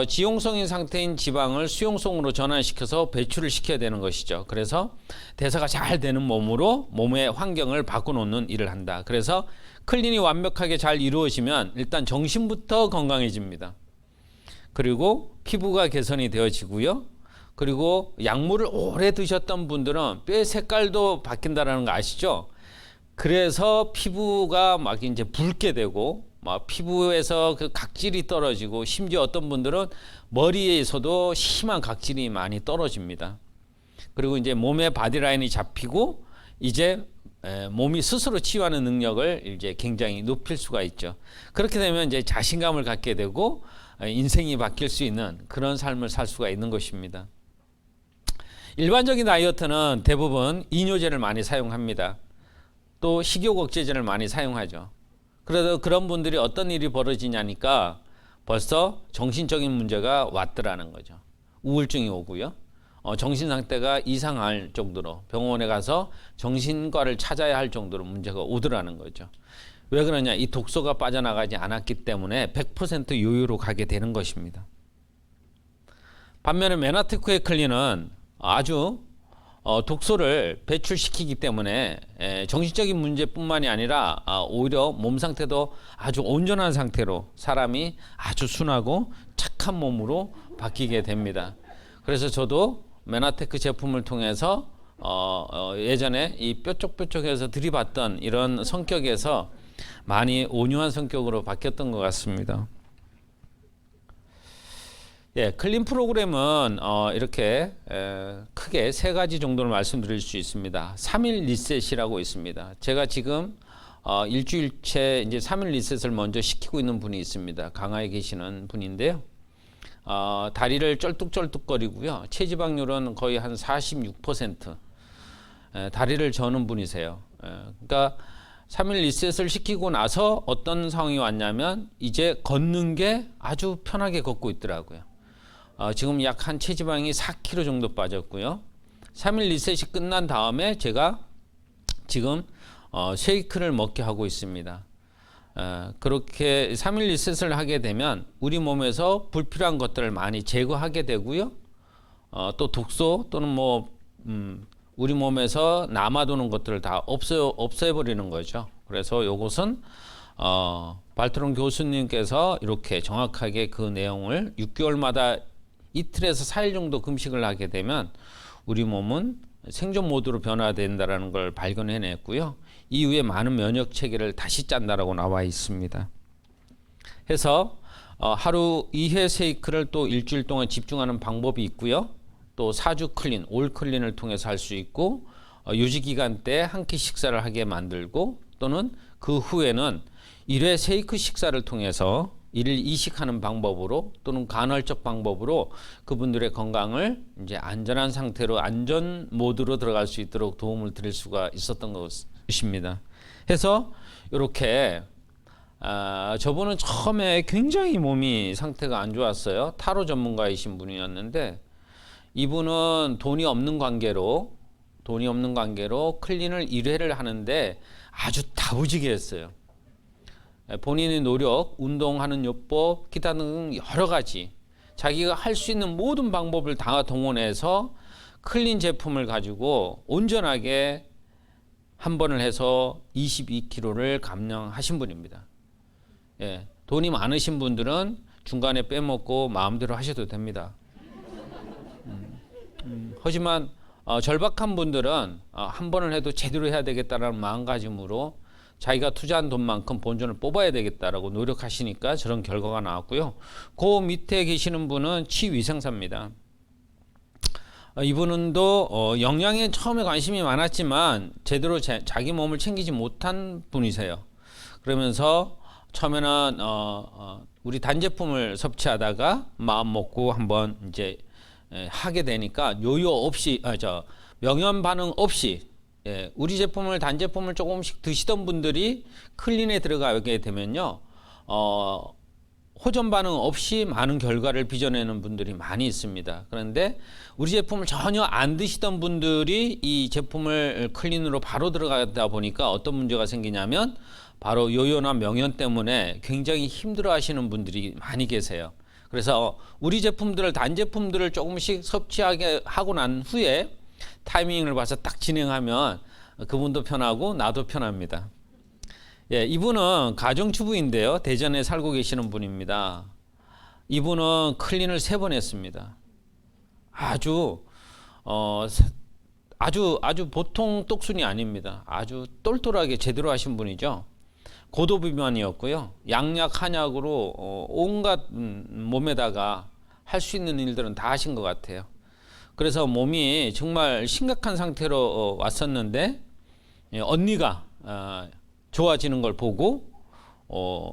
지용성인 상태인 지방을 수용성으로 전환시켜서 배출을 시켜야 되는 것이죠. 그래서 대사가 잘 되는 몸으로 몸의 환경을 바꿔놓는 일을 한다. 그래서 클린이 완벽하게 잘 이루어지면 일단 정신부터 건강해집니다. 그리고 피부가 개선이 되어지고요. 그리고 약물을 오래 드셨던 분들은 뼈의 색깔도 바뀐다는 거 아시죠? 그래서 피부가 막 이제 붉게 되고 막 피부에서 그 각질이 떨어지고 심지어 어떤 분들은 머리에서도 심한 각질이 많이 떨어집니다. 그리고 이제 몸의 바디라인이 잡히고 이제 몸이 스스로 치유하는 능력을 이제 굉장히 높일 수가 있죠. 그렇게 되면 이제 자신감을 갖게 되고 인생이 바뀔 수 있는 그런 삶을 살 수가 있는 것입니다. 일반적인 다이어트는 대부분 이뇨제를 많이 사용합니다. 또 식욕 억제제를 많이 사용하죠. 그래도 그런 분들이 어떤 일이 벌어지냐니까 벌써 정신적인 문제가 왔더라는 거죠. 우울증이 오고요. 정신 상태가 이상할 정도로 병원에 가서 정신과를 찾아야 할 정도로 문제가 오더라는 거죠. 왜 그러냐? 이 독소가 빠져나가지 않았기 때문에 100% 요요로 가게 되는 것입니다. 반면에 메나테크의 클린은 아주 독소를 배출시키기 때문에 정신적인 문제뿐만이 아니라 오히려 몸 상태도 아주 온전한 상태로 사람이 아주 순하고 착한 몸으로 바뀌게 됩니다. 그래서 저도 메나테크 제품을 통해서 예전에 이 뾰족뾰족해서 들이받던 이런 성격에서 많이 온유한 성격으로 바뀌었던 것 같습니다. 예, 클린 프로그램은 이렇게 크게 세 가지 정도를 말씀드릴 수 있습니다. 3일 리셋이라고 있습니다. 제가 지금 일주일째 이제 3일 리셋을 먼저 시키고 있는 분이 있습니다. 강화에 계시는 분인데요. 다리를 쩔뚝쩔뚝거리고요. 체지방률은 거의 한 46%. 다리를 저는 분이세요. 그러니까 3일 리셋을 시키고 나서 어떤 상황이 왔냐면 이제 걷는 게 아주 편하게 걷고 있더라고요. 지금 약 한 체지방이 4kg 정도 빠졌고요. 3일 리셋이 끝난 다음에 제가 지금 쉐이크를 먹게 하고 있습니다. 그렇게 3일 리셋을 하게 되면 우리 몸에서 불필요한 것들을 많이 제거하게 되고요. 또 독소 또는 우리 몸에서 남아도는 것들을 다 없애버리는 거죠. 그래서 이것은 발트론 교수님께서 이렇게 정확하게 그 내용을 6개월마다 이틀에서 4일 정도 금식을 하게 되면 우리 몸은 생존 모드로 변화된다는 걸 발견해냈고요. 이후에 많은 면역 체계를 다시 짠다라고 나와 있습니다. 해서 하루 2회 쉐이크를 또 일주일 동안 집중하는 방법이 있고요. 또 4주 클린, 올 클린을 통해서 할 수 있고 유지 기간 때 한 끼 식사를 하게 만들고 또는 그 후에는 1회 쉐이크 식사를 통해서 1일 이식하는 방법으로 또는 간헐적 방법으로 그분들의 건강을 이제 안전한 상태로 안전 모드로 들어갈 수 있도록 도움을 드릴 수가 있었던 것입니다. 해서 이렇게 저분은 처음에 굉장히 몸이 상태가 안 좋았어요. 타로 전문가이신 분이었는데 이분은 돈이 없는 관계로 클린을 1회를 하는데 아주 다부지게 했어요. 본인의 노력, 운동하는 요법, 기타 등 여러 가지 자기가 할 수 있는 모든 방법을 다 동원해서 클린 제품을 가지고 온전하게 한 번을 해서 22kg를 감량하신 분입니다. 예, 돈이 많으신 분들은 중간에 빼먹고 마음대로 하셔도 됩니다. 하지만 절박한 분들은 한 번을 해도 제대로 해야 되겠다라는 마음가짐으로 자기가 투자한 돈만큼 본전을 뽑아야 되겠다라고 노력하시니까 저런 결과가 나왔고요. 그 밑에 계시는 분은 치위생사입니다. 이분도 영양에 처음에 관심이 많았지만 제대로 자기 몸을 챙기지 못한 분이세요. 그러면서 처음에는 우리 단제품을 섭취하다가 마음 먹고 한번 이제 하게 되니까 요요 없이 명현 반응 없이 우리 제품을 단제품을 조금씩 드시던 분들이 클린에 들어가게 되면요 호전 반응 없이 많은 결과를 빚어내는 분들이 많이 있습니다. 그런데 우리 제품을 전혀 안 드시던 분들이 이 제품을 클린으로 바로 들어가다 보니까 어떤 문제가 생기냐면 바로 요요나 명현 때문에 굉장히 힘들어 하시는 분들이 많이 계세요. 그래서 우리 제품들을 단제품들을 조금씩 섭취하게 하고 난 후에 타이밍을 봐서 딱 진행하면 그분도 편하고 나도 편합니다. 예, 이분은 가정주부인데요. 대전에 살고 계시는 분입니다. 이분은 클린을 3번 했습니다. 아주 보통 똑순이 아닙니다. 아주 똘똘하게 제대로 하신 분이죠. 고도비만이었고요. 양약 한약으로 온갖 몸에다가 할 수 있는 일들은 다 하신 것 같아요. 그래서 몸이 정말 심각한 상태로 왔었는데 언니가 좋아지는 걸 보고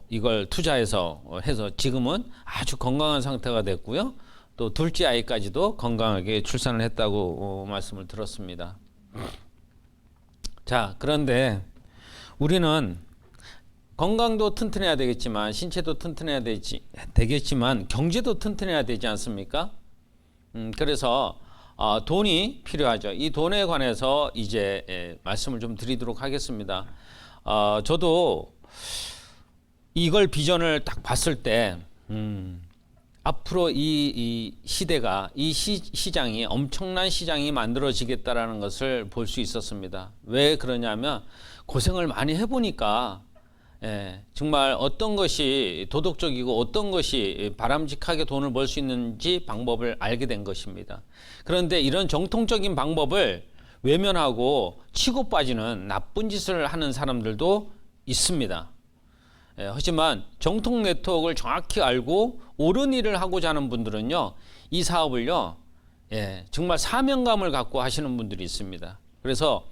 이걸 투자해서 해서 지금은 아주 건강한 상태가 됐고요. 또 둘째 아이까지도 건강하게 출산을 했다고 말씀을 들었습니다. 자, 그런데 우리는 건강도 튼튼해야 되겠지만 신체도 튼튼해야 되겠지만 경제도 튼튼해야 되지 않습니까? 그래서 돈이 필요하죠. 이 돈에 관해서 이제 말씀을 좀 드리도록 하겠습니다. 저도 이걸 비전을 딱 봤을 때 앞으로 이 시대가 이 시장이 엄청난 시장이 만들어지겠다라는 것을 볼 수 있었습니다. 왜 그러냐면 고생을 많이 해보니까 정말 어떤 것이 도덕적이고 어떤 것이 바람직하게 돈을 벌 수 있는지 방법을 알게 된 것입니다. 그런데 이런 정통적인 방법을 외면하고 치고 빠지는 나쁜 짓을 하는 사람들도 있습니다. 하지만 정통 네트워크를 정확히 알고 옳은 일을 하고자 하는 분들은요, 이 사업을요, 정말 사명감을 갖고 하시는 분들이 있습니다. 그래서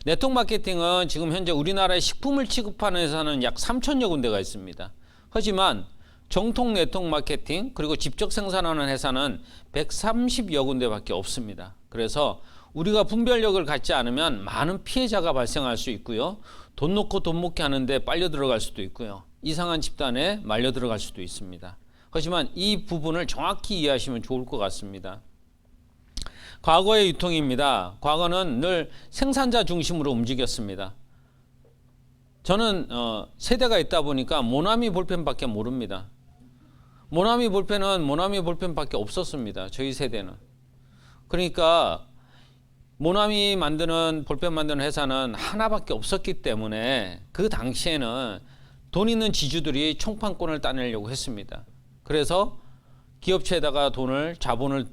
네트워크 마케팅은 지금 현재 우리나라의 식품을 취급하는 회사는 약 3천여 군데가 있습니다. 하지만 정통 네트워크 마케팅 그리고 직접 생산하는 회사는 130여 군데밖에 없습니다. 그래서 우리가 분별력을 갖지 않으면 많은 피해자가 발생할 수 있고요. 돈 놓고 돈 먹게 하는데 빨려 들어갈 수도 있고요. 이상한 집단에 말려 들어갈 수도 있습니다. 하지만 이 부분을 정확히 이해하시면 좋을 것 같습니다. 과거의 유통입니다. 과거는 늘 생산자 중심으로 움직였습니다. 저는 세대가 있다 보니까 모나미 볼펜밖에 모릅니다. 모나미 볼펜은 모나미 볼펜밖에 없었습니다. 저희 세대는. 그러니까 모나미 만드는 볼펜 만드는 회사는 하나밖에 없었기 때문에 그 당시에는 돈 있는 지주들이 총판권을 따내려고 했습니다. 그래서 기업체에다가 자본을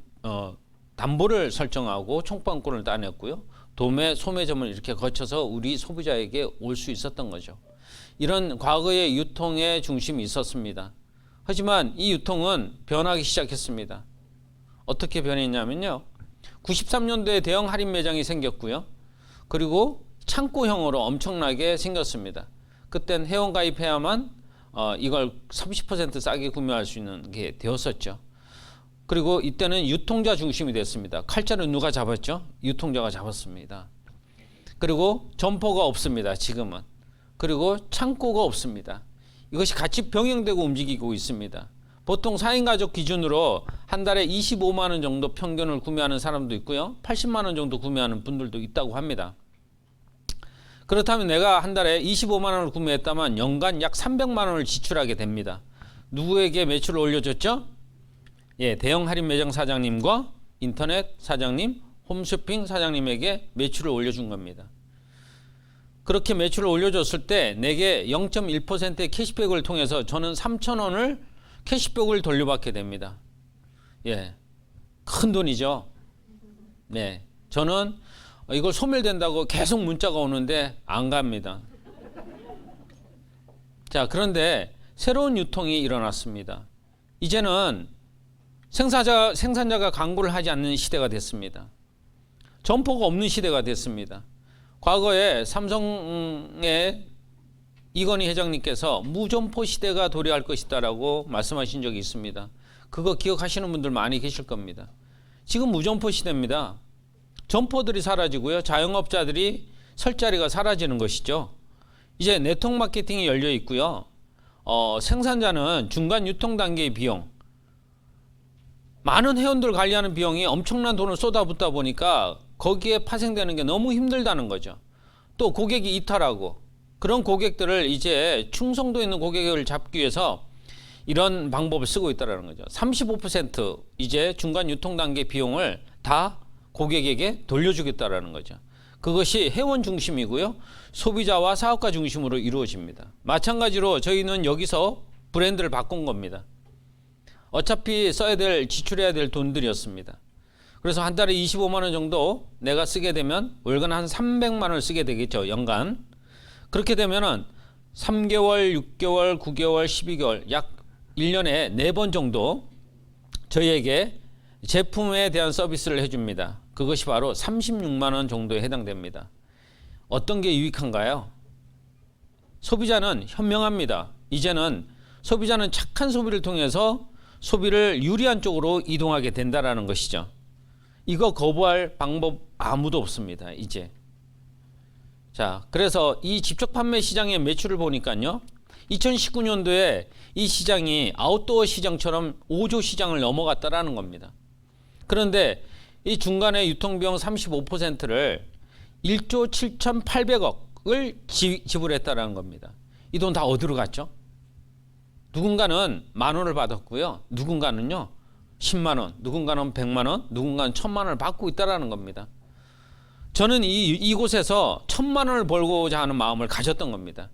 담보를 설정하고 총판권을 따냈고요. 도매, 소매점을 이렇게 거쳐서 우리 소비자에게 올 수 있었던 거죠. 이런 과거의 유통의 중심이 있었습니다. 하지만 이 유통은 변하기 시작했습니다. 어떻게 변했냐면요. 93년도에 대형 할인 매장이 생겼고요. 그리고 창고형으로 엄청나게 생겼습니다. 그땐 회원가입해야만 이걸 30% 싸게 구매할 수 있는 게 되었었죠. 그리고 이때는 유통자 중심이 됐습니다. 칼자를 누가 잡았죠? 유통자가 잡았습니다. 그리고 점포가 없습니다. 지금은. 그리고 창고가 없습니다. 이것이 같이 병행되고 움직이고 있습니다. 보통 4인 가족 기준으로 한 달에 25만 원 정도 평균을 구매하는 사람도 있고요. 80만 원 정도 구매하는 분들도 있다고 합니다. 그렇다면 내가 한 달에 25만 원을 구매했다면 연간 약 300만 원을 지출하게 됩니다. 누구에게 매출을 올려줬죠? 예, 대형 할인 매장 사장님과 인터넷 사장님, 홈쇼핑 사장님에게 매출을 올려준 겁니다. 그렇게 매출을 올려줬을 때 내게 0.1%의 캐시백을 통해서 저는 3,000원을 캐시백을 돌려받게 됩니다. 예, 큰 돈이죠. 네, 저는 이걸 소멸된다고 계속 문자가 오는데 안 갑니다. 자, 그런데 새로운 유통이 일어났습니다. 이제는 생산자가 광고를 하지 않는 시대가 됐습니다. 점포가 없는 시대가 됐습니다. 과거에 삼성의 이건희 회장님께서 무점포 시대가 도래할 것이다라고 말씀하신 적이 있습니다. 그거 기억하시는 분들 많이 계실 겁니다. 지금 무점포 시대입니다. 점포들이 사라지고요. 자영업자들이 설 자리가 사라지는 것이죠. 이제 네트워크 마케팅이 열려 있고요. 생산자는 중간 유통 단계의 비용, 많은 회원들 관리하는 비용이 엄청난 돈을 쏟아붓다 보니까 거기에 파생되는 게 너무 힘들다는 거죠. 또 고객이 이탈하고 그런 고객들을 이제 충성도 있는 고객을 잡기 위해서 이런 방법을 쓰고 있다는 거죠. 35% 이제 중간 유통 단계 비용을 다 고객에게 돌려주겠다라는 거죠. 그것이 회원 중심이고요. 소비자와 사업가 중심으로 이루어집니다. 마찬가지로 저희는 여기서 브랜드를 바꾼 겁니다. 어차피 써야 될, 지출해야 될 돈들이었습니다. 그래서 한 달에 25만 원 정도 내가 쓰게 되면 월간 한 300만 원을 쓰게 되겠죠. 연간. 그렇게 되면은 3개월, 6개월, 9개월, 12개월 약 1년에 4번 정도 저희에게 제품에 대한 서비스를 해줍니다. 그것이 바로 36만 원 정도에 해당됩니다. 어떤 게 유익한가요? 소비자는 현명합니다. 이제는 소비자는 착한 소비를 통해서 소비를 유리한 쪽으로 이동하게 된다라는 것이죠. 이거 거부할 방법 아무도 없습니다. 이제. 자, 그래서 이 직접 판매 시장의 매출을 보니까요. 2019년도에 이 시장이 아웃도어 시장처럼 5조 시장을 넘어갔다라는 겁니다. 그런데 이 중간에 유통비용 35%를 1조 7,800억을 지불했다라는 겁니다. 이 돈 다 어디로 갔죠? 누군가는 10,000원을 받았고요. 누군가는요 10만 원, 누군가는 100만 원, 누군가는 1,000만 원을 받고 있다라는 겁니다. 저는 이곳에서 1,000만 원을 벌고자 하는 마음을 가졌던 겁니다.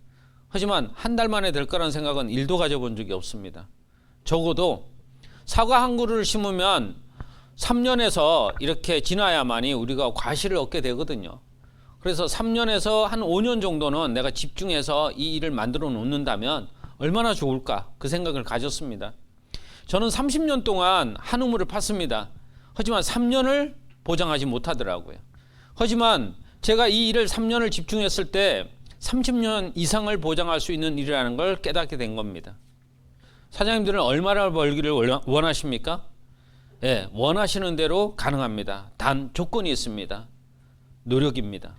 하지만 한 달 만에 될 거라는 생각은 1도 가져본 적이 없습니다. 적어도 사과 한 그루를 심으면 3년에서 이렇게 지나야만이 우리가 과실을 얻게 되거든요. 그래서 3년에서 한 5년 정도는 내가 집중해서 이 일을 만들어 놓는다면 얼마나 좋을까 그 생각을 가졌습니다. 저는 30년 동안 한우물을 팠습니다. 하지만 3년을 보장하지 못하더라고요. 하지만 제가 이 일을 3년을 집중했을 때 30년 이상을 보장할 수 있는 일이라는 걸 깨닫게 된 겁니다. 사장님들은 얼마나 벌기를 원하십니까? 예, 원하시는 대로 가능합니다. 단 조건이 있습니다. 노력입니다.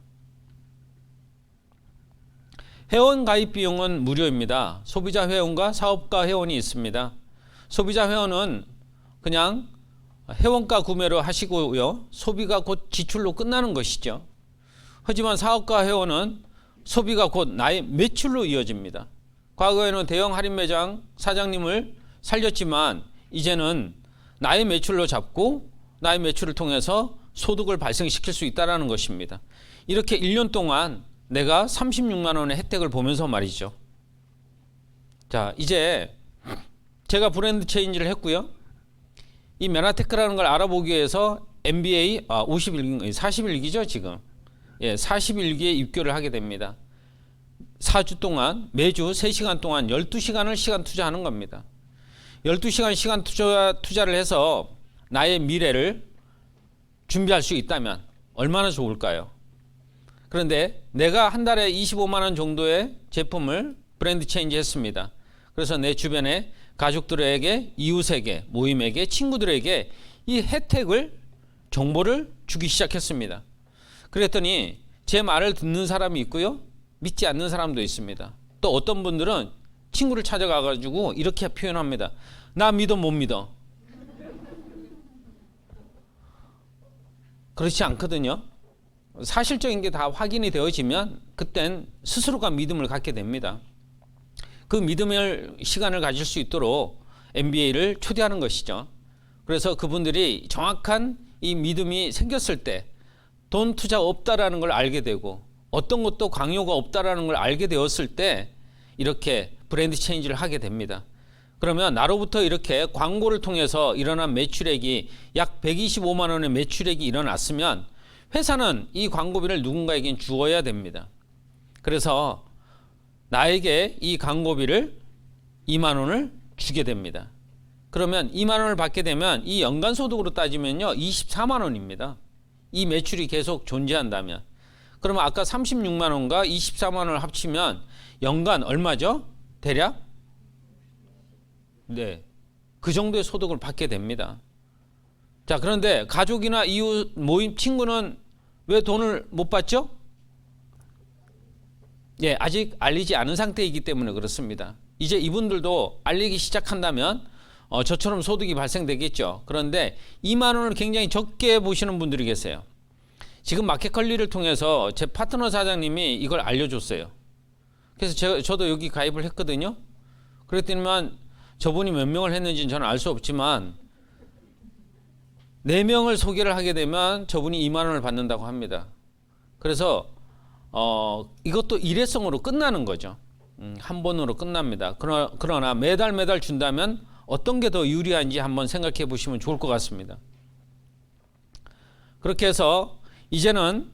회원 가입 비용은 무료입니다. 소비자 회원과 사업가 회원이 있습니다. 소비자 회원은 그냥 회원가 구매로 하시고요. 소비가 곧 지출로 끝나는 것이죠. 하지만 사업가 회원은 소비가 곧 나의 매출로 이어집니다. 과거에는 대형 할인 매장 사장님을 살렸지만 이제는 나의 매출로 잡고 나의 매출을 통해서 소득을 발생시킬 수 있다는 것입니다. 이렇게 1년 동안 내가 36만 원의 혜택을 보면서 말이죠. 자, 이제 제가 브랜드 체인지를 했고요. 이 메나테크라는 걸 알아보기 위해서 MBA 41기죠 지금. 예, 41기에 입교를 하게 됩니다. 4주 동안 매주 3시간 동안 12시간을 시간 투자하는 겁니다. 12시간 시간 투자를 해서 나의 미래를 준비할 수 있다면 얼마나 좋을까요? 그런데 내가 한 달에 25만 원 정도의 제품을 브랜드 체인지 했습니다. 그래서 내 주변에 가족들에게, 이웃에게, 모임에게, 친구들에게 이 혜택을, 정보를 주기 시작했습니다. 그랬더니 제 말을 듣는 사람이 있고요. 믿지 않는 사람도 있습니다. 또 어떤 분들은 친구를 찾아가가지고 이렇게 표현합니다. 나 믿어 못 믿어. 그렇지 않거든요. 사실적인 게 다 확인이 되어지면 그땐 스스로가 믿음을 갖게 됩니다. 그 믿음의 시간을 가질 수 있도록 MBA를 초대하는 것이죠. 그래서 그분들이 정확한 이 믿음이 생겼을 때 돈 투자 없다라는 걸 알게 되고 어떤 것도 강요가 없다라는 걸 알게 되었을 때 이렇게 브랜드 체인지를 하게 됩니다. 그러면 나로부터 이렇게 광고를 통해서 일어난 매출액이 약 125만 원의 매출액이 일어났으면 회사는 이 광고비를 누군가에겐 주어야 됩니다. 그래서 나에게 이 광고비를 2만 원을 주게 됩니다. 그러면 2만 원을 받게 되면 이 연간 소득으로 따지면요 24만 원입니다. 이 매출이 계속 존재한다면. 그러면 아까 36만 원과 24만 원을 합치면 연간 얼마죠? 대략? 네, 그 정도의 소득을 받게 됩니다. 자, 그런데 가족이나 이웃 모임 친구는 왜 돈을 못 받죠? 예, 아직 알리지 않은 상태이기 때문에 그렇습니다. 이제 이분들도 알리기 시작한다면 저처럼 소득이 발생되겠죠. 그런데 2만 원을 굉장히 적게 보시는 분들이 계세요. 지금 마켓컬리를 통해서 제 파트너 사장님이 이걸 알려줬어요. 그래서 저도 여기 가입을 했거든요. 그랬더니만 저분이 몇 명을 했는지는 저는 알 수 없지만 4명을 소개를 하게 되면 저분이 2만 원을 받는다고 합니다. 그래서 이것도 일회성으로 끝나는 거죠. 한 번으로 끝납니다. 그러나 매달 준다면 어떤 게 더 유리한지 한번 생각해 보시면 좋을 것 같습니다. 그렇게 해서 이제는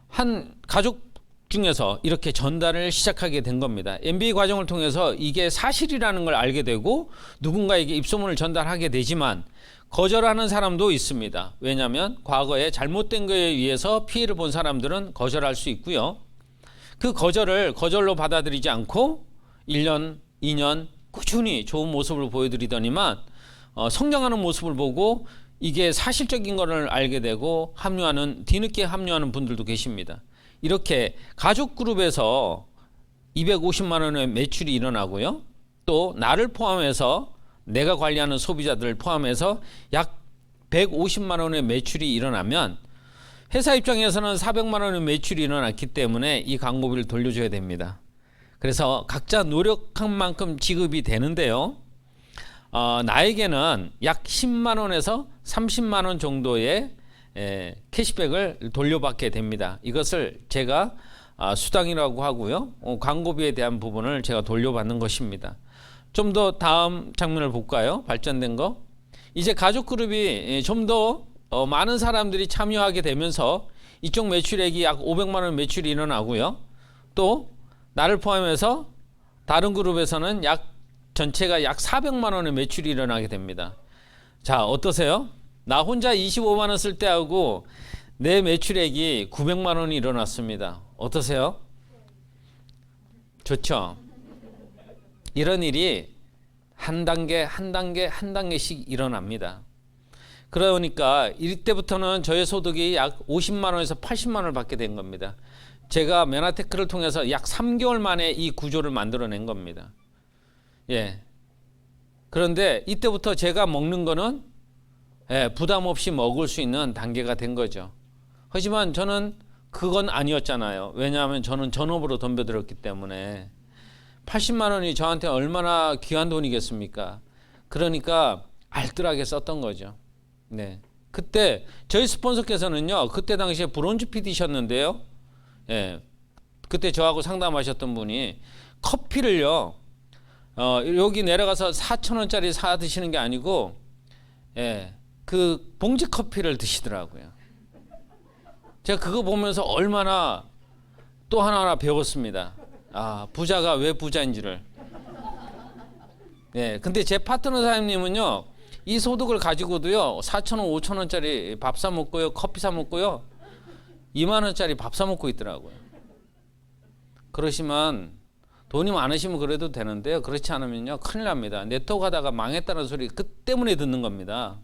한 가족 중에서 이렇게 전달을 시작하게 된 겁니다. MBA 과정을 통해서 이게 사실이라는 걸 알게 되고 누군가에게 입소문을 전달하게 되지만 거절하는 사람도 있습니다. 왜냐하면 과거에 잘못된 거에 의해서 피해를 본 사람들은 거절할 수 있고요. 그 거절을 거절로 받아들이지 않고 1년, 2년 꾸준히 좋은 모습을 보여드리더니만 성장하는 모습을 보고 이게 사실적인 거를 알게 되고 뒤늦게 합류하는 분들도 계십니다. 이렇게 가족 그룹에서 250만 원의 매출이 일어나고요. 또 나를 포함해서 내가 관리하는 소비자들을 포함해서 약 150만 원의 매출이 일어나면 회사 입장에서는 400만 원의 매출이 일어났기 때문에 이 광고비를 돌려줘야 됩니다. 그래서 각자 노력한 만큼 지급이 되는데요. 나에게는 약 10만 원에서 30만 원 정도의 캐시백을 돌려받게 됩니다. 이것을 제가 수당이라고 하고요. 광고비에 대한 부분을 제가 돌려받는 것입니다. 좀 더 다음 장면을 볼까요? 발전된 거. 이제 가족 그룹이 좀 더 많은 사람들이 참여하게 되면서 이쪽 매출액이 약 500만 원 매출이 일어나고요. 또 나를 포함해서 다른 그룹에서는 전체가 약 400만 원의 매출이 일어나게 됩니다. 자, 어떠세요? 나 혼자 25만 원 쓸 때하고 내 매출액이 900만 원이 일어났습니다. 어떠세요? 좋죠? 이런 일이 한 단계씩 일어납니다. 그러니까 이때부터는 저의 소득이 약 50만 원에서 80만 원을 받게 된 겁니다. 제가 메나테크를 통해서 약 3개월 만에 이 구조를 만들어낸 겁니다. 예. 그런데 이때부터 제가 먹는 거는 부담 없이 먹을 수 있는 단계가 된 거죠. 하지만 저는 그건 아니었잖아요. 왜냐하면 저는 전업으로 덤벼들었기 때문에 80만 원이 저한테 얼마나 귀한 돈이겠습니까? 그러니까 알뜰하게 썼던 거죠. 네. 그때 저희 스폰서께서는요. 그때 당시에 브론즈 PD셨는데요. 예. 그때 저하고 상담하셨던 분이 커피를요. 여기 내려가서 4,000원짜리 사 드시는 게 아니고 그 봉지 커피를 드시더라고요. 제가 그거 보면서 얼마나 또 하나 배웠습니다. 부자가 왜 부자인지를. 근데 제 파트너 사장님은요. 이 소득을 가지고도요. 4,000원, 5,000원짜리 밥 사 먹고요. 커피 사 먹고요. 2만 원짜리 밥 사 먹고 있더라고요. 그러시면 돈이 많으시면 그래도 되는데요. 그렇지 않으면요. 큰일 납니다. 네트워크 하다가 망했다는 소리 그 때문에 듣는 겁니다.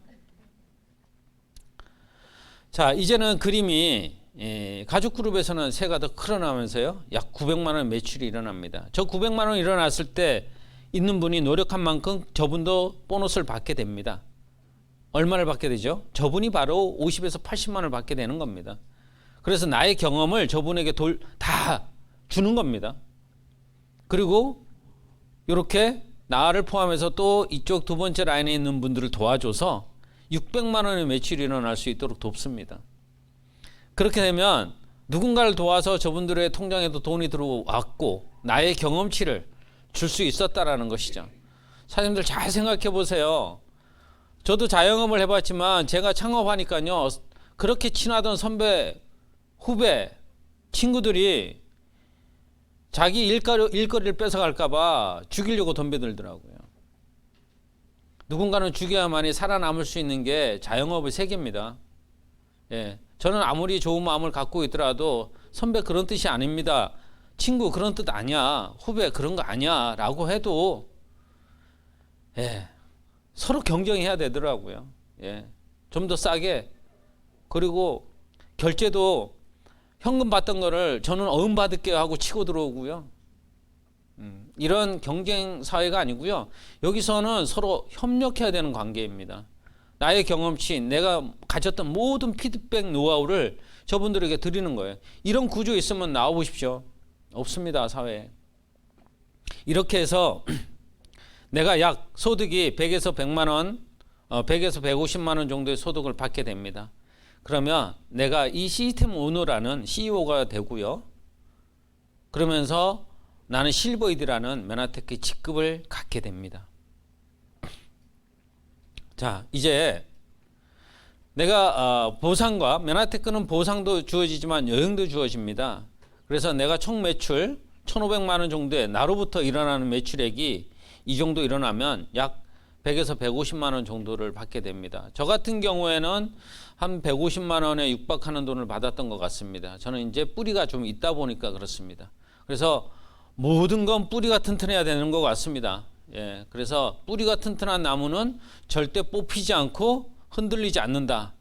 자, 이제는 그림이 가족 그룹에서는 새가 더 크러나면서요. 약 900만 원 매출이 일어납니다. 저 900만 원 일어났을 때 있는 분이 노력한 만큼 저분도 보너스를 받게 됩니다. 얼마를 받게 되죠? 저분이 바로 50에서 80만 원을 받게 되는 겁니다. 그래서 나의 경험을 저분에게 다 주는 겁니다. 그리고 이렇게 나를 포함해서 또 이쪽 두 번째 라인에 있는 분들을 도와줘서 600만 원의 매출이 일어날 수 있도록 돕습니다. 그렇게 되면 누군가를 도와서 저분들의 통장에도 돈이 들어왔고 나의 경험치를 줄 수 있었다라는 것이죠. 사장님들 잘 생각해 보세요. 저도 자영업을 해봤지만 제가 창업하니까요, 그렇게 친하던 선배, 후배, 친구들이 자기 일거리를 뺏어갈까봐 죽이려고 덤벼들더라고요. 누군가는 죽여야만이 살아남을 수 있는 게 자영업의 세계입니다. 예, 저는 아무리 좋은 마음을 갖고 있더라도 선배 그런 뜻이 아닙니다. 친구 그런 뜻 아니야. 후배 그런 거 아니야. 라고 해도 예, 서로 경쟁해야 되더라고요. 예, 좀 더 싸게. 그리고 결제도 현금 받던 거를 저는 어음 받을게요 하고 치고 들어오고요. 이런 경쟁 사회가 아니고요. 여기서는 서로 협력해야 되는 관계입니다. 나의 경험치, 내가 가졌던 모든 피드백 노하우를 저분들에게 드리는 거예요. 이런 구조 있으면 나와 보십시오. 없습니다, 사회에. 이렇게 해서 내가 약 소득이 100에서 100만 원, 100에서 150만 원 정도의 소득을 받게 됩니다. 그러면 내가 이 시스템 오너라는 CEO가 되고요. 그러면서 나는 실버이드라는 메나테크 직급을 갖게 됩니다. 자, 이제 내가 보상과 메나테크는 보상도 주어지지만 여행도 주어집니다. 그래서 내가 총 매출 1,500만 원 정도의 나로부터 일어나는 매출액이 이 정도 일어나면 약 100에서 150만 원 정도를 받게 됩니다. 저 같은 경우에는 한 150만 원에 육박하는 돈을 받았던 것 같습니다. 저는 이제 뿌리가 좀 있다 보니까 그렇습니다. 그래서 모든 건 뿌리가 튼튼해야 되는 것 같습니다. 예, 그래서 뿌리가 튼튼한 나무는 절대 뽑히지 않고 흔들리지 않는다.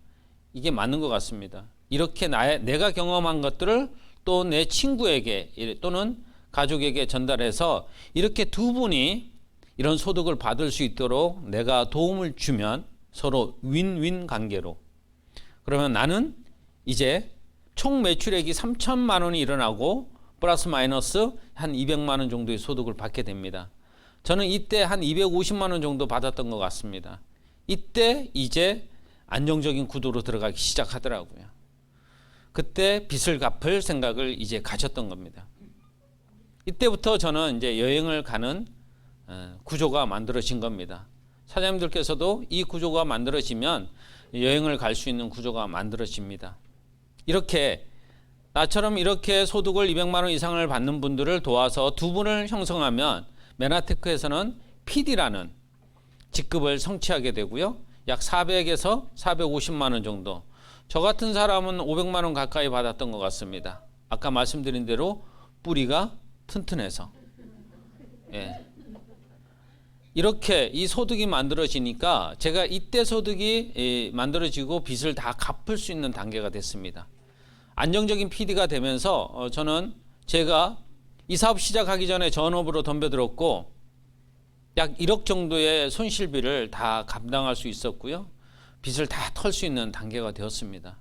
이게 맞는 것 같습니다. 이렇게 내가 경험한 것들을 또 내 친구에게 또는 가족에게 전달해서 이렇게 두 분이 이런 소득을 받을 수 있도록 내가 도움을 주면 서로 윈윈 관계로. 그러면 나는 이제 총 매출액이 3천만 원이 일어나고 플러스 마이너스 한 200만 원 정도의 소득을 받게 됩니다. 저는 이때 한 250만 원 정도 받았던 것 같습니다. 이때 이제 안정적인 구도로 들어가기 시작하더라고요. 그때 빚을 갚을 생각을 이제 가졌던 겁니다. 이때부터 저는 이제 여행을 가는 구조가 만들어진 겁니다. 사장님들께서도 이 구조가 만들어지면 여행을 갈 수 있는 구조가 만들어집니다. 이렇게 나처럼 이렇게 소득을 200만 원 이상을 받는 분들을 도와서 두 분을 형성하면 메나테크에서는 PD라는 직급을 성취하게 되고요. 약 400에서 450만 원 정도. 저 같은 사람은 500만 원 가까이 받았던 것 같습니다. 아까 말씀드린 대로 뿌리가 튼튼해서. 예. 이렇게 이 소득이 만들어지니까 제가 이때 소득이 만들어지고 빚을 다 갚을 수 있는 단계가 됐습니다. 안정적인 PD가 되면서 저는 제가 이 사업 시작하기 전에 전업으로 덤벼들었고 약 1억 정도의 손실비를 다 감당할 수 있었고요. 빚을 다 털 수 있는 단계가 되었습니다.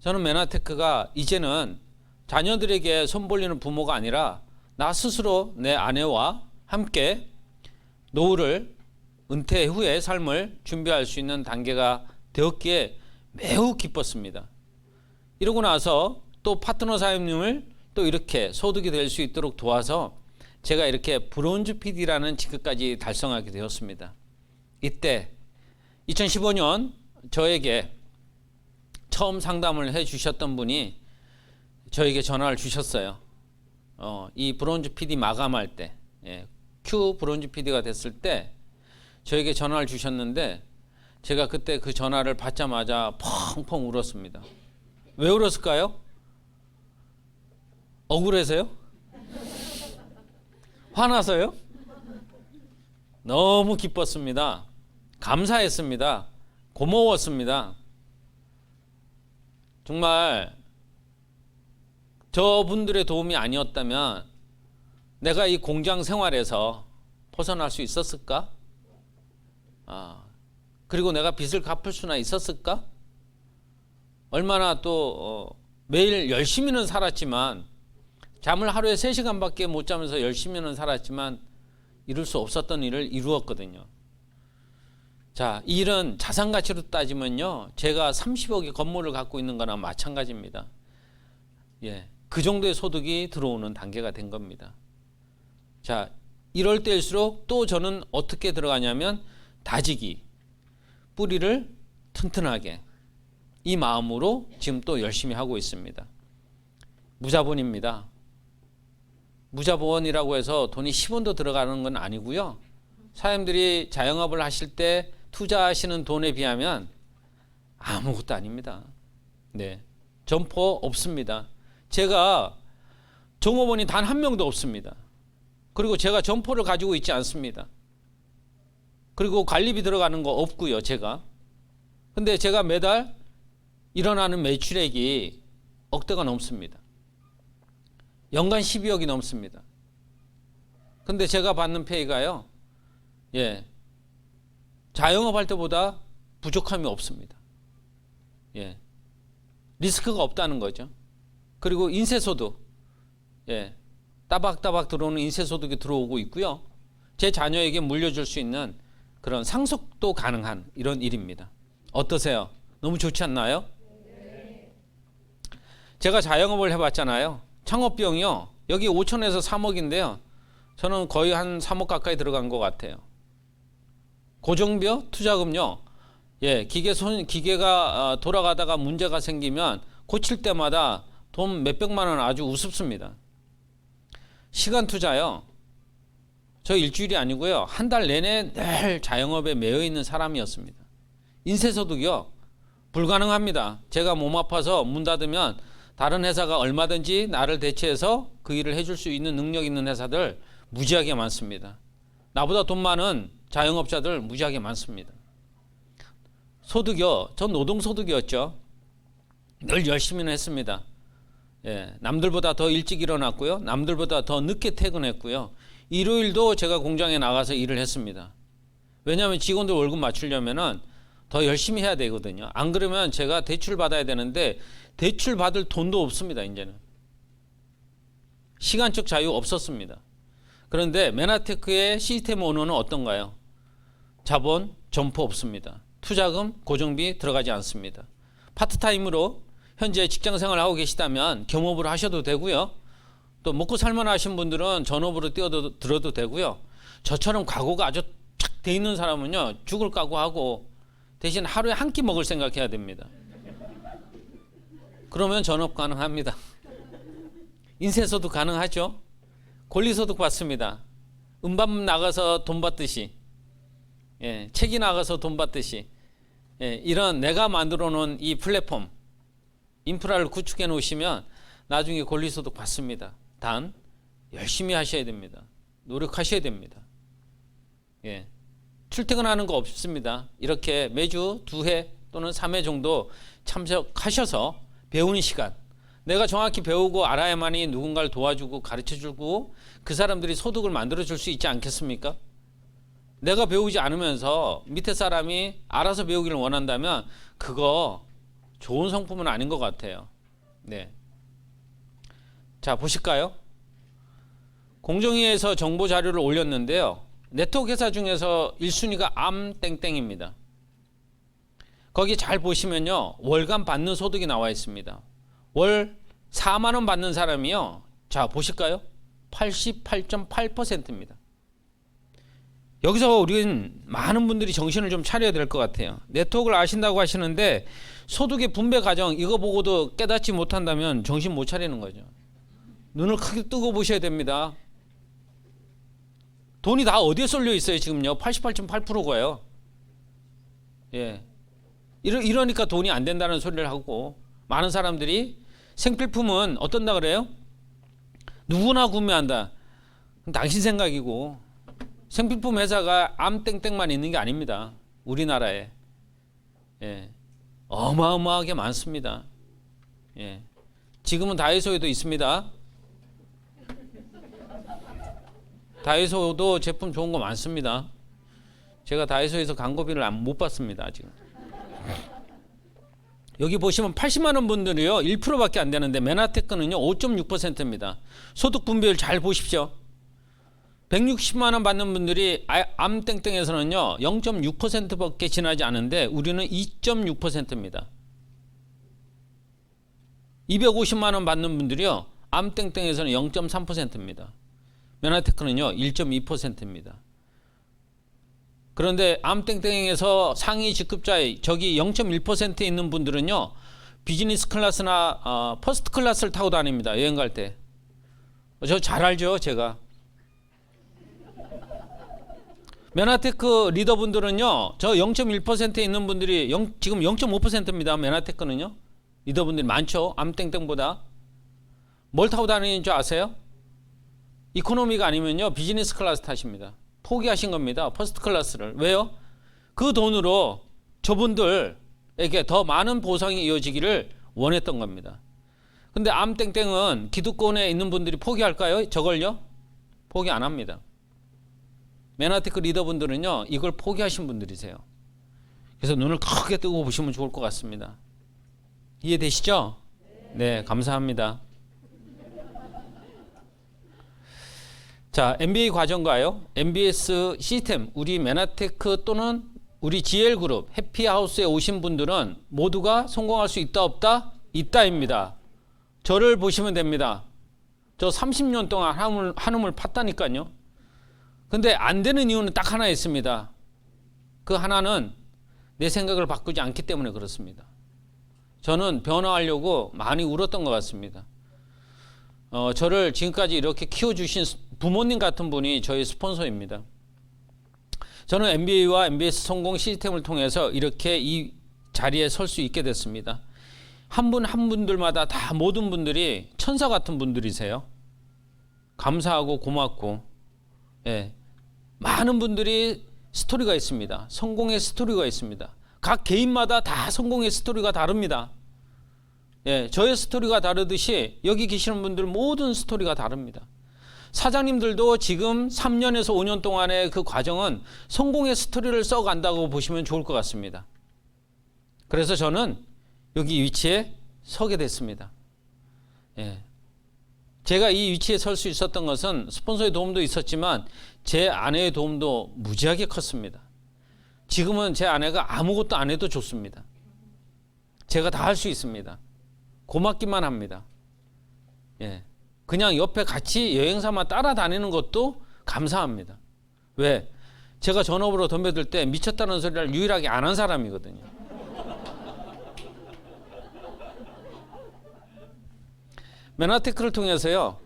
저는 메나테크가 이제는 자녀들에게 손 벌리는 부모가 아니라 나 스스로 내 아내와 함께 노후를 은퇴 후의 삶을 준비할 수 있는 단계가 되었기에 매우 기뻤습니다. 이러고 나서 또 파트너 사장님을 또 이렇게 소득이 될 수 있도록 도와서 제가 이렇게 브론즈 PD라는 직급까지 달성하게 되었습니다. 이때 2015년 저에게 처음 상담을 해 주셨던 분이 저에게 전화를 주셨어요. 이 브론즈 PD 마감할 때, Q 브론즈 PD가 됐을 때 저에게 전화를 주셨는데 제가 그때 그 전화를 받자마자 펑펑 울었습니다. 왜 울었을까요? 억울해서요? 화나서요? 너무 기뻤습니다. 감사했습니다. 고마웠습니다. 정말 저분들의 도움이 아니었다면 내가 이 공장 생활에서 벗어날 수 있었을까? 그리고 내가 빚을 갚을 수나 있었을까? 얼마나 또 매일 열심히는 살았지만 잠을 하루에 3시간밖에 못 자면서 열심히는 살았지만 이룰 수 없었던 일을 이루었거든요. 자, 이 일은 자산 가치로 따지면요, 제가 30억의 건물을 갖고 있는 거나 마찬가지입니다. 예, 그 정도의 소득이 들어오는 단계가 된 겁니다. 자, 이럴 때일수록 또 저는 어떻게 들어가냐면 다지기, 뿌리를 튼튼하게, 이 마음으로 지금 또 열심히 하고 있습니다. 무자본입니다. 무자본이라고 해서 돈이 10원도 들어가는 건 아니고요. 사람들이 자영업을 하실 때 투자하시는 돈에 비하면 아무것도 아닙니다. 네, 점포 없습니다. 제가 종업원이 단 한 명도 없습니다. 그리고 제가 점포를 가지고 있지 않습니다. 그리고 관리비 들어가는 거 없고요, 제가. 근데 제가 매달 일어나는 매출액이 억대가 넘습니다. 연간 12억이 넘습니다. 근데 제가 받는 페이가요, 예, 자영업 할 때보다 부족함이 없습니다. 예, 리스크가 없다는 거죠. 그리고 인세소득, 예, 따박따박 들어오는 인세소득이 들어오고 있고요. 제 자녀에게 물려줄 수 있는 그런 상속도 가능한 이런 일입니다. 어떠세요? 너무 좋지 않나요? 제가 자영업을 해봤잖아요. 창업비용이요, 여기 5천에서 3억인데요. 저는 거의 한 3억 가까이 들어간 것 같아요. 고정비요, 투자금요. 예, 기계가 돌아가다가 문제가 생기면 고칠 때마다 돈 몇백만 원 아주 우습습니다. 시간 투자요. 저 일주일이 아니고요, 한 달 내내 늘 자영업에 매여 있는 사람이었습니다. 인세소득이요, 불가능합니다. 제가 몸 아파서 문 닫으면 다른 회사가 얼마든지 나를 대체해서 그 일을 해줄 수 있는 능력 있는 회사들 무지하게 많습니다. 나보다 돈 많은 자영업자들 무지하게 많습니다. 소득이요, 전 노동소득이었죠. 늘 열심히는 했습니다. 예, 남들보다 더 일찍 일어났고요, 남들보다 더 늦게 퇴근했고요, 일요일도 제가 공장에 나가서 일을 했습니다. 왜냐하면 직원들 월급 맞추려면은 더 열심히 해야 되거든요. 안 그러면 제가 대출 받아야 되는데 대출 받을 돈도 없습니다. 이제는 시간적 자유 없었습니다. 그런데 메나테크의 시스템 오너는 어떤가요? 자본, 점포 없습니다. 투자금, 고정비 들어가지 않습니다. 파트타임으로 현재 직장생활을 하고 계시다면 겸업을 하셔도 되고요. 또 먹고 살만 하신 분들은 전업으로 뛰어들어도 되고요. 저처럼 각오가 아주 착 돼 있는 사람은요, 죽을 각오하고 대신 하루에 한 끼 먹을 생각해야 됩니다. 그러면 전업 가능합니다. 인세소득 가능하죠. 권리소득 받습니다. 음반 나가서 돈 받듯이, 예, 책이 나가서 돈 받듯이, 예, 이런 내가 만들어 놓은 이 플랫폼 인프라를 구축해 놓으시면 나중에 권리소득 받습니다. 단 열심히 하셔야 됩니다. 노력하셔야 됩니다. 예, 출퇴근하는 거 없습니다. 이렇게 매주 2회 또는 3회 정도 참석하셔서 배우는 시간, 내가 정확히 배우고 알아야만이 누군가를 도와주고 가르쳐주고 그 사람들이 소득을 만들어줄 수 있지 않겠습니까? 내가 배우지 않으면서 밑에 사람이 알아서 배우기를 원한다면 그거 좋은 성품은 아닌 것 같아요. 네. 자, 보실까요? 공정위에서 정보 자료를 올렸는데요, 네트워크 회사 중에서 1순위가 암땡땡입니다. 거기 잘 보시면요, 월간 받는 소득이 나와 있습니다. 월 4만 원 받는 사람이요, 자 보실까요? 88.8%입니다. 여기서 우리는 많은 분들이 정신을 좀 차려야 될 것 같아요. 네트워크를 아신다고 하시는데 소득의 분배 과정 이거 보고도 깨닫지 못한다면 정신 못 차리는 거죠. 눈을 크게 뜨고 보셔야 됩니다. 돈이 다 어디에 쏠려 있어요 지금요? 88.8%가요. 예, 이러니까 돈이 안 된다는 소리를 하고, 많은 사람들이 생필품은 어떤다 그래요? 누구나 구매한다. 당신 생각이고, 생필품 회사가 암땡땡만 있는 게 아닙니다. 우리나라에. 예, 어마어마하게 많습니다. 예, 지금은 다이소에도 있습니다. 다이소도 제품 좋은 거 많습니다. 제가 다이소에서 광고비를 못 받습니다. 아직. 여기 보시면 80만 원 분들이요 1%밖에 안 되는데 메나테크는요 5.6%입니다. 소득 분배율 잘 보십시오. 160만 원 받는 분들이 암땡땡에서는요 0.6%밖에 지나지 않은데 우리는 2.6%입니다. 250만 원 받는 분들이요 암땡땡에서는 0.3%입니다. 메나테크는요 1.2%입니다. 그런데 암땡땡에서 상위 직급자의 저기 0.1%에 있는 분들은요 비즈니스 클래스나 퍼스트 클래스를 타고 다닙니다. 여행 갈 때. 저 잘 알죠 제가. 메나테크 리더분들은요 저 0.1%에 있는 분들이 지금 0.5%입니다. 메나테크는요 리더분들이 많죠. 암땡땡보다. 뭘 타고 다니는 줄 아세요? 이코노미가 아니면요 비즈니스 클래스 타십니다. 포기하신 겁니다. 퍼스트 클래스를. 왜요? 그 돈으로 저분들에게 더 많은 보상이 이어지기를 원했던 겁니다. 근데 암땡땡은 기득권에 있는 분들이 포기할까요? 저걸요? 포기 안 합니다. 메나테크 리더분들은요 이걸 포기하신 분들이세요. 그래서 눈을 크게 뜨고 보시면 좋을 것 같습니다. 이해되시죠? 네, 감사합니다. 자, MBA 과정과요. MBS 시스템, 우리 메나테크 또는 우리 GL그룹, 해피하우스에 오신 분들은 모두가 성공할 수 있다 없다? 있다입니다. 저를 보시면 됩니다. 저 30년 동안 한움을 팠다니까요. 근데 안 되는 이유는 딱 하나 있습니다. 그 하나는 내 생각을 바꾸지 않기 때문에 그렇습니다. 저는 변화하려고 많이 울었던 것 같습니다. 저를 지금까지 이렇게 키워주신 부모님 같은 분이 저희 스폰서입니다. 저는 MBA와 MBS 성공 시스템을 통해서 이렇게 이 자리에 설 수 있게 됐습니다. 한 분 한 분들마다 다 모든 분들이 천사 같은 분들이세요. 감사하고 고맙고, 예, 많은 분들이 스토리가 있습니다. 성공의 스토리가 있습니다. 각 개인마다 다 성공의 스토리가 다릅니다. 예, 저의 스토리가 다르듯이 여기 계시는 분들 모든 스토리가 다릅니다. 사장님들도 지금 3년에서 5년 동안의 그 과정은 성공의 스토리를 써간다고 보시면 좋을 것 같습니다. 그래서 저는 여기 위치에 서게 됐습니다. 예. 제가 이 위치에 설 수 있었던 것은 스폰서의 도움도 있었지만 제 아내의 도움도 무지하게 컸습니다. 지금은 제 아내가 아무것도 안 해도 좋습니다. 제가 다 할 수 있습니다. 고맙기만 합니다. 예. 그냥 옆에 같이 여행사만 따라다니는 것도 감사합니다. 왜? 제가 전업으로 덤벼들 때 미쳤다는 소리를 유일하게 안 한 사람이거든요. 메나테크를 통해서요,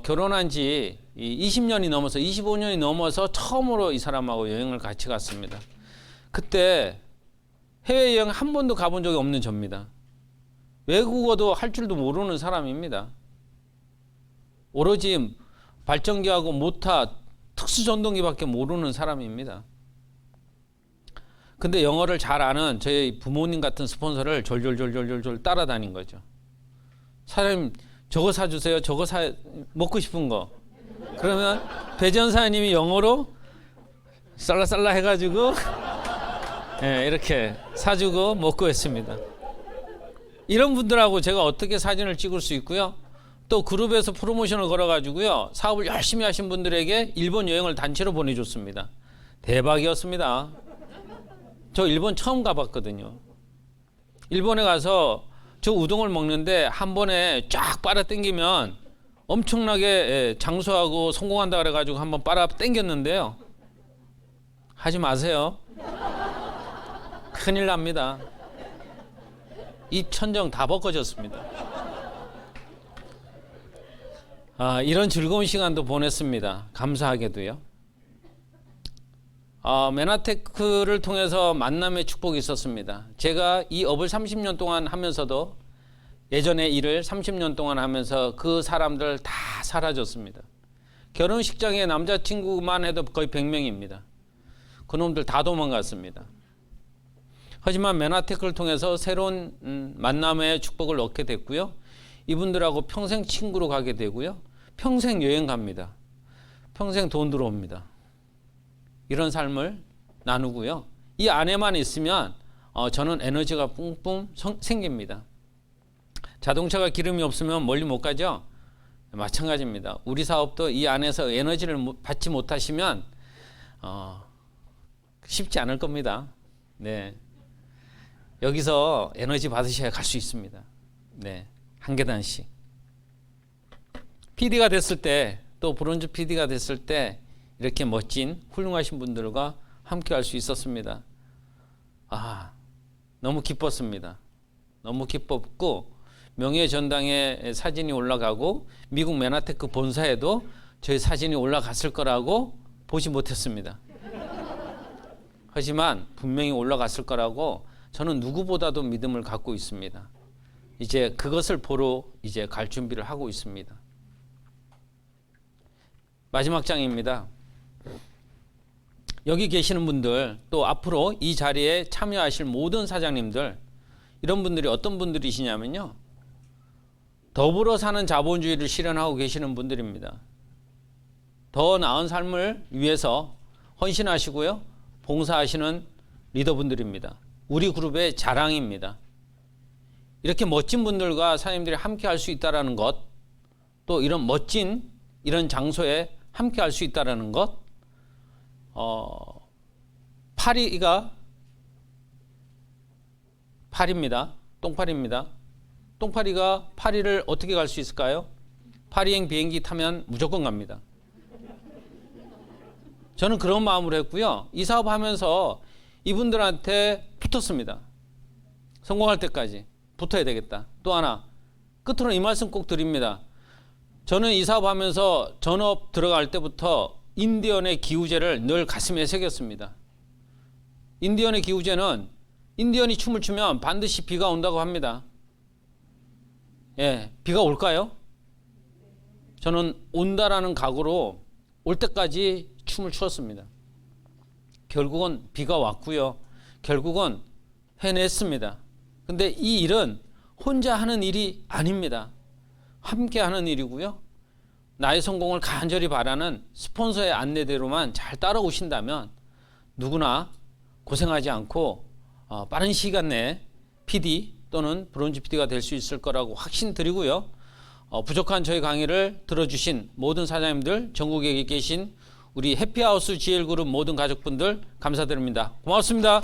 결혼한 지 20년이 넘어서 25년이 넘어서 처음으로 이 사람하고 여행을 같이 갔습니다. 그때 해외여행 한 번도 가본 적이 없는 접니다. 외국어도 할 줄도 모르는 사람입니다. 오로지 발전기하고 모타, 특수전동기밖에 모르는 사람입니다. 근데 영어를 잘 아는 저희 부모님 같은 스폰서를 졸졸졸졸졸 따라다닌 거죠. 사장님 저거 사주세요. 저거 먹고 싶은 거. 그러면 배전사님이 영어로 쌀라쌀라 해가지고 네, 이렇게 사주고 먹고 했습니다. 이런 분들하고 제가 어떻게 사진을 찍을 수 있고요. 또 그룹에서 프로모션을 걸어가지고요. 사업을 열심히 하신 분들에게 일본 여행을 단체로 보내줬습니다. 대박이었습니다. 저 일본 처음 가봤거든요. 일본에 가서 저 우동을 먹는데 한 번에 쫙 빨아 당기면 엄청나게 장수하고 성공한다 그래가지고 한번 빨아 당겼는데요. 하지 마세요. 큰일 납니다. 입 천정 다 벗겨졌습니다. 이런 즐거운 시간도 보냈습니다. 감사하게도요. 메나테크를 통해서 만남의 축복이 있었습니다. 제가 이 업을 30년 동안 하면서도 예전에 일을 30년 동안 하면서 그 사람들 다 사라졌습니다. 결혼식장에 남자친구만 해도 거의 100명입니다. 그놈들 다 도망갔습니다. 하지만 메나테크를 통해서 새로운 만남의 축복을 얻게 됐고요. 이분들하고 평생 친구로 가게 되고요. 평생 여행 갑니다. 평생 돈 들어옵니다. 이런 삶을 나누고요. 이 안에만 있으면 저는 에너지가 뿜뿜 생깁니다. 자동차가 기름이 없으면 멀리 못 가죠? 마찬가지입니다. 우리 사업도 이 안에서 에너지를 받지 못하시면 쉽지 않을 겁니다. 네. 여기서 에너지 받으셔야 갈 수 있습니다. 네. 한 계단씩. PD가 됐을 때, 또 브론즈 PD가 됐을 때 이렇게 멋진 훌륭하신 분들과 함께 할 수 있었습니다. 너무 기뻤습니다. 너무 기뻤고 명예전당에 사진이 올라가고 미국 메나테크 본사에도 저희 사진이 올라갔을 거라고 보지 못했습니다. 하지만 분명히 올라갔을 거라고 저는 누구보다도 믿음을 갖고 있습니다. 이제 그것을 보러 이제 갈 준비를 하고 있습니다. 마지막 장입니다. 여기 계시는 분들, 또 앞으로 이 자리에 참여하실 모든 사장님들, 이런 분들이 어떤 분들이시냐면요, 더불어 사는 자본주의를 실현하고 계시는 분들입니다. 더 나은 삶을 위해서 헌신하시고요, 봉사하시는 리더분들입니다. 우리 그룹의 자랑입니다. 이렇게 멋진 분들과 사장님들이 함께 할 수 있다는 것, 또 이런 멋진 이런 장소에 함께 할 수 있다는 것, 파리입니다. 똥파리입니다. 똥파리가 파리를 어떻게 갈 수 있을까요? 파리행 비행기 타면 무조건 갑니다. 저는 그런 마음으로 했고요. 이 사업하면서 이분들한테 붙었습니다. 성공할 때까지 붙어야 되겠다. 또 하나, 끝으로 이 말씀 꼭 드립니다. 저는 이 사업하면서 전업 들어갈 때부터 인디언의 기우제를 늘 가슴에 새겼습니다. 인디언의 기우제는 인디언이 춤을 추면 반드시 비가 온다고 합니다. 예, 비가 올까요? 저는 온다라는 각오로 올 때까지 춤을 추었습니다. 결국은 비가 왔고요. 결국은 해냈습니다. 근데 이 일은 혼자 하는 일이 아닙니다. 함께 하는 일이고요. 나의 성공을 간절히 바라는 스폰서의 안내대로만 잘 따라오신다면 누구나 고생하지 않고 빠른 시간 내에 PD 또는 브론즈 PD가 될 수 있을 거라고 확신드리고요. 부족한 저희 강의를 들어주신 모든 사장님들, 전국에 계신 우리 해피하우스 GL그룹 모든 가족분들 감사드립니다. 고맙습니다.